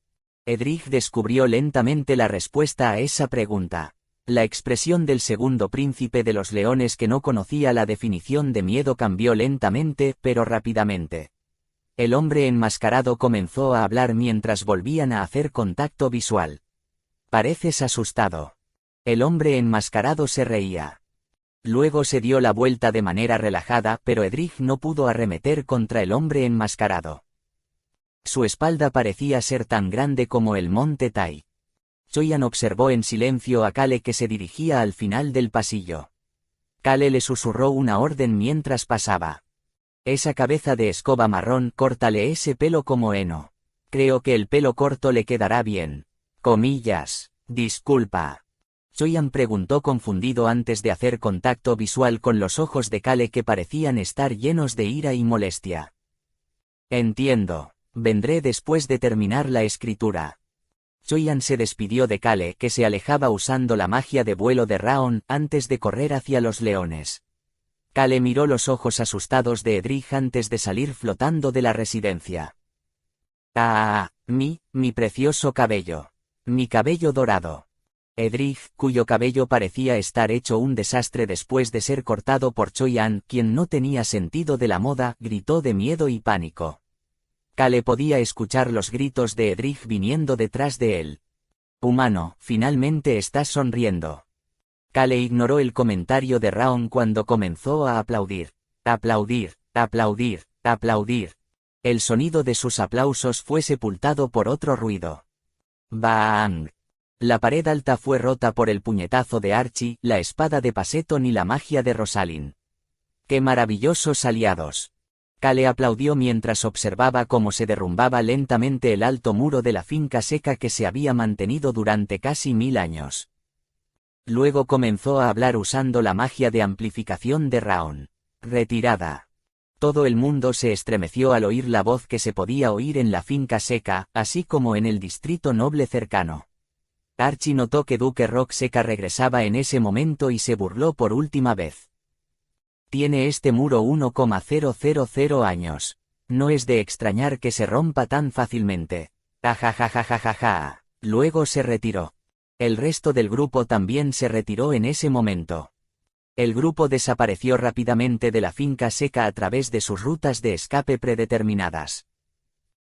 Edric descubrió lentamente la respuesta a esa pregunta. La expresión del segundo príncipe de los leones, que no conocía la definición de miedo, cambió lentamente pero rápidamente. El hombre enmascarado comenzó a hablar mientras volvían a hacer contacto visual. Pareces asustado. El hombre enmascarado se reía. Luego se dio la vuelta de manera relajada, pero Edric no pudo arremeter contra el hombre enmascarado. Su espalda parecía ser tan grande como el monte Tai. Choyan observó en silencio a Kale, que se dirigía al final del pasillo. Kale le susurró una orden mientras pasaba. Esa cabeza de escoba marrón, córtale ese pelo como heno. Creo que el pelo corto le quedará bien. Comillas. Disculpa. Choyan preguntó confundido antes de hacer contacto visual con los ojos de Kale, que parecían estar llenos de ira y molestia. Entiendo. Vendré después de terminar la escritura. Choyan se despidió de Kale, que se alejaba usando la magia de vuelo de Raon, antes de correr hacia los leones. Kale miró los ojos asustados de Edric antes de salir flotando de la residencia. ¡Ah! Mi precioso cabello. Mi cabello dorado. Edric, cuyo cabello parecía estar hecho un desastre después de ser cortado por Choyan, quien no tenía sentido de la moda, gritó de miedo y pánico. Kale podía escuchar los gritos de Edric viniendo detrás de él. Humano, finalmente estás sonriendo. Kale ignoró el comentario de Raon cuando comenzó a aplaudir. Aplaudir, aplaudir, aplaudir. El sonido de sus aplausos fue sepultado por otro ruido. ¡Bang! La pared alta fue rota por el puñetazo de Archie, la espada de Paseton y la magia de Rosalind. ¡Qué maravillosos aliados! Kale aplaudió mientras observaba cómo se derrumbaba lentamente el alto muro de la finca seca que se había mantenido durante casi 1000 años. Luego comenzó a hablar usando la magia de amplificación de Raon. Retirada. Todo el mundo se estremeció al oír la voz que se podía oír en la finca seca, así como en el distrito noble cercano. Archie notó que Duque Rock Seca regresaba en ese momento y se burló por última vez. Tiene este muro 1,000 años. No es de extrañar que se rompa tan fácilmente. Ajajajajajaja. Luego se retiró. El resto del grupo también se retiró en ese momento. El grupo desapareció rápidamente de la finca seca a través de sus rutas de escape predeterminadas.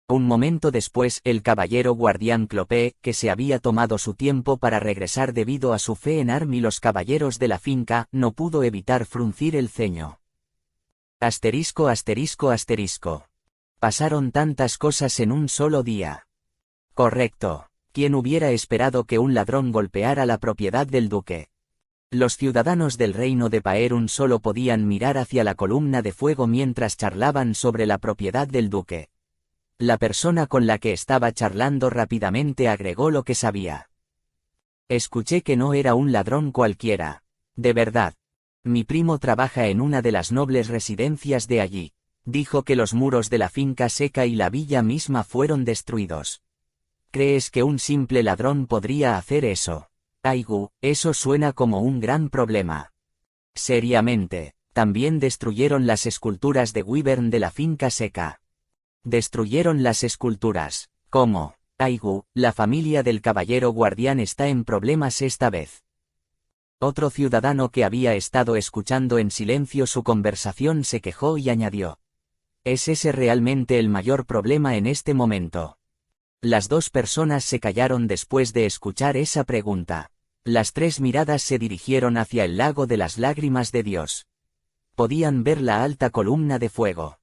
Un momento después, el caballero guardián Clopé, que se había tomado su tiempo para regresar debido a su fe en Arm y los caballeros de la finca, no pudo evitar fruncir el ceño. Asterisco asterisco asterisco. Pasaron tantas cosas en un solo día. Correcto. ¿Quién hubiera esperado que un ladrón golpeara la propiedad del duque? Los ciudadanos del reino de Paerun solo podían mirar hacia la columna de fuego mientras charlaban sobre la propiedad del duque. La persona con la que estaba charlando rápidamente agregó lo que sabía. Escuché que no era un ladrón cualquiera. De verdad. Mi primo trabaja en una de las nobles residencias de allí. Dijo que los muros de la finca seca y la villa misma fueron destruidos. ¿Crees que un simple ladrón podría hacer eso? Aigu, eso suena como un gran problema. Seriamente, también destruyeron las esculturas de Wyvern de la finca seca. Destruyeron las esculturas. ¿Cómo? Aigu, la familia del caballero guardián está en problemas esta vez. Otro ciudadano que había estado escuchando en silencio su conversación se quejó y añadió. ¿Es ese realmente el mayor problema en este momento? Las dos personas se callaron después de escuchar esa pregunta. Las tres miradas se dirigieron hacia el lago de las lágrimas de Dios. Podían ver la alta columna de fuego.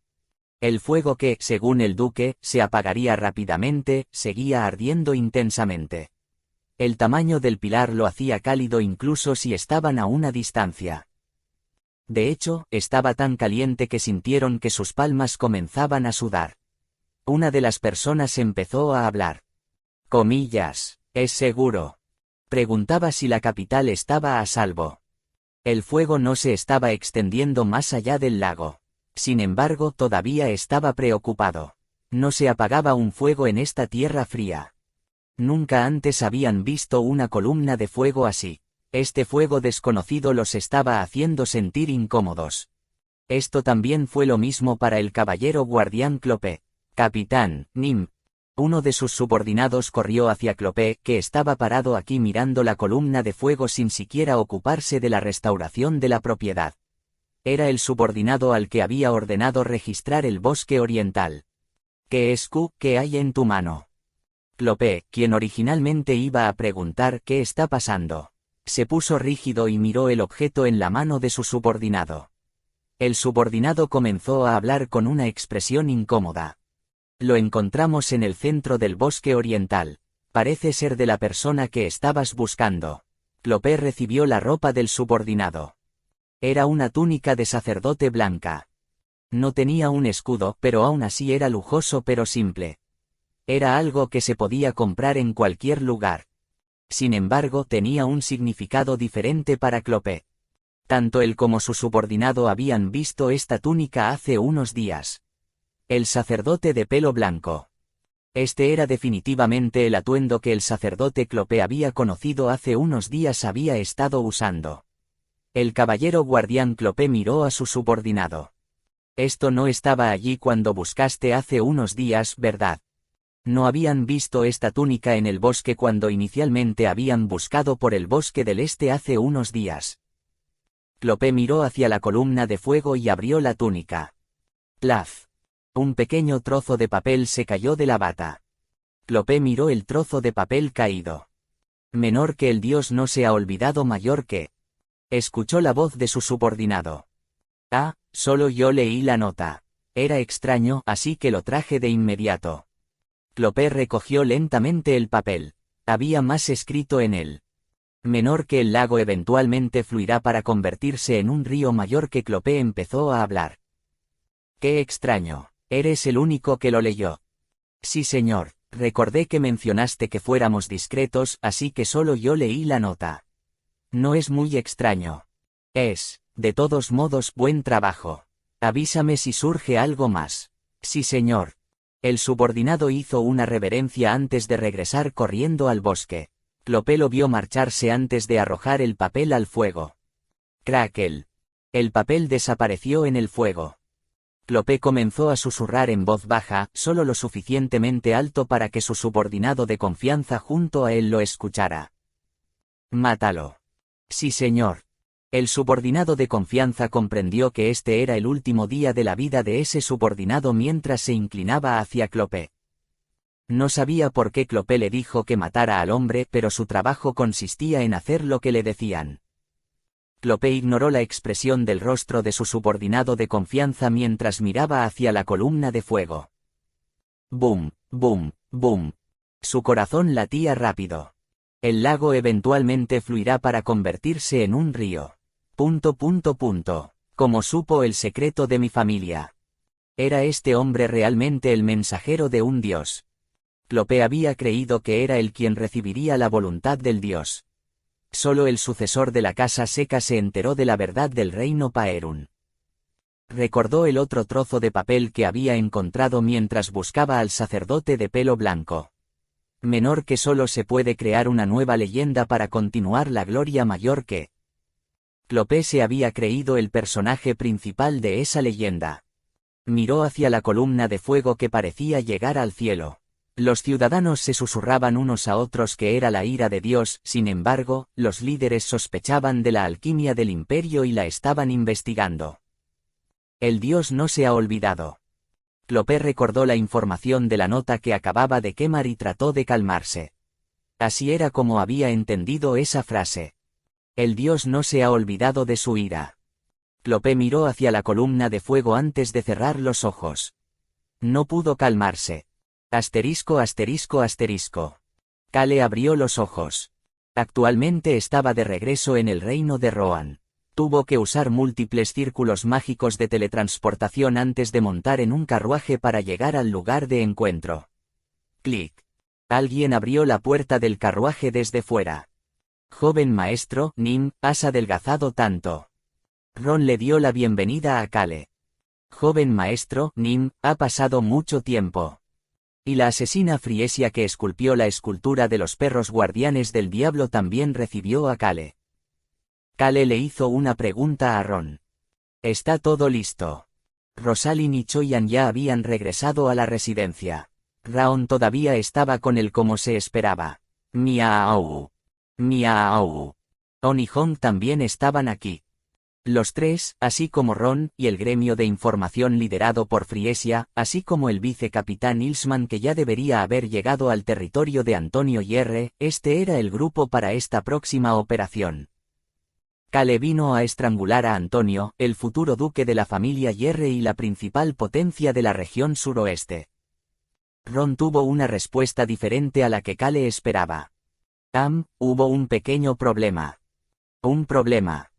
El fuego que, según el duque, se apagaría rápidamente, seguía ardiendo intensamente. El tamaño del pilar lo hacía cálido incluso si estaban a una distancia. De hecho, estaba tan caliente que sintieron que sus palmas comenzaban a sudar. Una de las personas empezó a hablar. Comillas, ¿es seguro? Preguntaba si la capital estaba a salvo. El fuego no se estaba extendiendo más allá del lago. Sin embargo, todavía estaba preocupado. No se apagaba un fuego en esta tierra fría. Nunca antes habían visto una columna de fuego así. Este fuego desconocido los estaba haciendo sentir incómodos. Esto también fue lo mismo para el caballero guardián Clopé. Capitán, Nim. Uno de sus subordinados corrió hacia Clopé, que estaba parado aquí mirando la columna de fuego sin siquiera ocuparse de la restauración de la propiedad. Era el subordinado al que había ordenado registrar el bosque oriental. ¿Qué es Q? ¿Qué hay en tu mano? Clopé, quien originalmente iba a preguntar qué está pasando, se puso rígido y miró el objeto en la mano de su subordinado. El subordinado comenzó a hablar con una expresión incómoda. Lo encontramos en el centro del bosque oriental. Parece ser de la persona que estabas buscando. Clopé recibió la ropa del subordinado. Era una túnica de sacerdote blanca. No tenía un escudo, pero aún así era lujoso pero simple. Era algo que se podía comprar en cualquier lugar. Sin embargo, tenía un significado diferente para Clopé. Tanto él como su subordinado habían visto esta túnica hace unos días. El sacerdote de pelo blanco. Este era definitivamente el atuendo que el sacerdote Clopé había conocido hace unos días había estado usando. El caballero guardián Clopé miró a su subordinado. Esto no estaba allí cuando buscaste hace unos días, ¿verdad? No habían visto esta túnica en el bosque cuando inicialmente habían buscado por el bosque del este hace unos días. Clopé miró hacia la columna de fuego y abrió la túnica. Plaf. Un pequeño trozo de papel se cayó de la bata. Clopé miró el trozo de papel caído. Menor que el dios no se ha olvidado mayor que. Escuchó la voz de su subordinado. Ah, solo yo leí la nota. Era extraño, así que lo traje de inmediato. Clopé recogió lentamente el papel. Había más escrito en él. Menor que el lago eventualmente fluirá para convertirse en un río mayor que Clopé empezó a hablar. ¡Qué extraño! Eres el único que lo leyó. Sí, señor, recordé que mencionaste que fuéramos discretos, así que solo yo leí la nota. No es muy extraño. Es, de todos modos, buen trabajo. Avísame si surge algo más. Sí, señor. El subordinado hizo una reverencia antes de regresar corriendo al bosque. Clopé lo vio marcharse antes de arrojar el papel al fuego. Crackle. El papel desapareció en el fuego. Clopé comenzó a susurrar en voz baja, solo lo suficientemente alto para que su subordinado de confianza junto a él lo escuchara. Mátalo. Sí, señor. El subordinado de confianza comprendió que este era el último día de la vida de ese subordinado mientras se inclinaba hacia Clopé. No sabía por qué Clopé le dijo que matara al hombre, pero su trabajo consistía en hacer lo que le decían. Clopé ignoró la expresión del rostro de su subordinado de confianza mientras miraba hacia la columna de fuego. Boom, boom, boom. Su corazón latía rápido. El lago eventualmente fluirá para convertirse en un río. ... Como supo el secreto de mi familia. ¿Era este hombre realmente el mensajero de un dios? Clopé había creído que era él quien recibiría la voluntad del dios. Solo el sucesor de la casa seca se enteró de la verdad del reino Paerun. Recordó el otro trozo de papel que había encontrado mientras buscaba al sacerdote de pelo blanco. Menor que solo se puede crear una nueva leyenda para continuar la gloria mayor que. Clopé se había creído el personaje principal de esa leyenda. Miró hacia la columna de fuego que parecía llegar al cielo. Los ciudadanos se susurraban unos a otros que era la ira de Dios, sin embargo, los líderes sospechaban de la alquimia del imperio y la estaban investigando. El dios no se ha olvidado. Clopé recordó la información de la nota que acababa de quemar y trató de calmarse. Así era como había entendido esa frase. El dios no se ha olvidado de su ira. Clopé miró hacia la columna de fuego antes de cerrar los ojos. No pudo calmarse. Asterisco asterisco asterisco. Kale abrió los ojos. Actualmente estaba de regreso en el reino de Rohan. Tuvo que usar múltiples círculos mágicos de teletransportación antes de montar en un carruaje para llegar al lugar de encuentro. Clic. Alguien abrió la puerta del carruaje desde fuera. Joven maestro, Nim, has adelgazado tanto. Ron le dio la bienvenida a Kale. Joven maestro, Nim, ha pasado mucho tiempo. Y la asesina Friesia que esculpió la escultura de los perros guardianes del diablo también recibió a Kale. Kale le hizo una pregunta a Ron. ¿Está todo listo? Rosalind y Choyan ya habían regresado a la residencia. Ron todavía estaba con él como se esperaba. Miau. Miau. On y Hong también estaban aquí. Los tres, así como Ron, y el gremio de información liderado por Friesia, así como el vicecapitán Ilsman que ya debería haber llegado al territorio de Antonio Yerre, este era el grupo para esta próxima operación. Kale vino a estrangular a Antonio, el futuro duque de la familia Yerre y la principal potencia de la región suroeste. Ron tuvo una respuesta diferente a la que Kale esperaba. Hubo un pequeño problema. Un problema.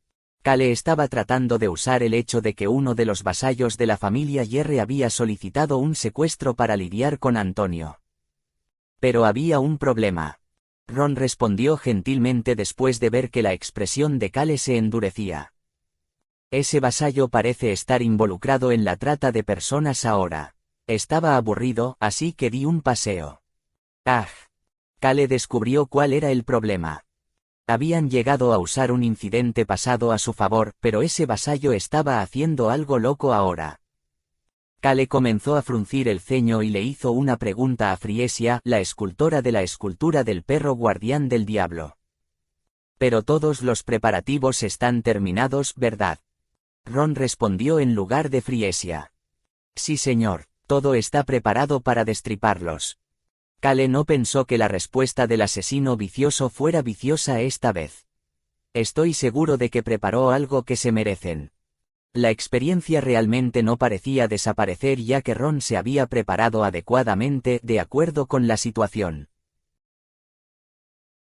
Kale estaba tratando de usar el hecho de que uno de los vasallos de la familia Yerre había solicitado un secuestro para lidiar con Antonio. Pero había un problema. Ron respondió gentilmente después de ver que la expresión de Kale se endurecía. Ese vasallo parece estar involucrado en la trata de personas ahora. Estaba aburrido, así que di un paseo. Kale descubrió cuál era el problema. Habían llegado a usar un incidente pasado a su favor, pero ese vasallo estaba haciendo algo loco ahora. Kale comenzó a fruncir el ceño y le hizo una pregunta a Friesia, la escultora de la escultura del perro guardián del diablo. Pero todos los preparativos están terminados, ¿verdad? Ron respondió en lugar de Friesia. Sí, señor, todo está preparado para destriparlos. Kale no pensó que la respuesta del asesino vicioso fuera viciosa esta vez. Estoy seguro de que preparó algo que se merecen. La experiencia realmente no parecía desaparecer ya que Ron se había preparado adecuadamente de acuerdo con la situación.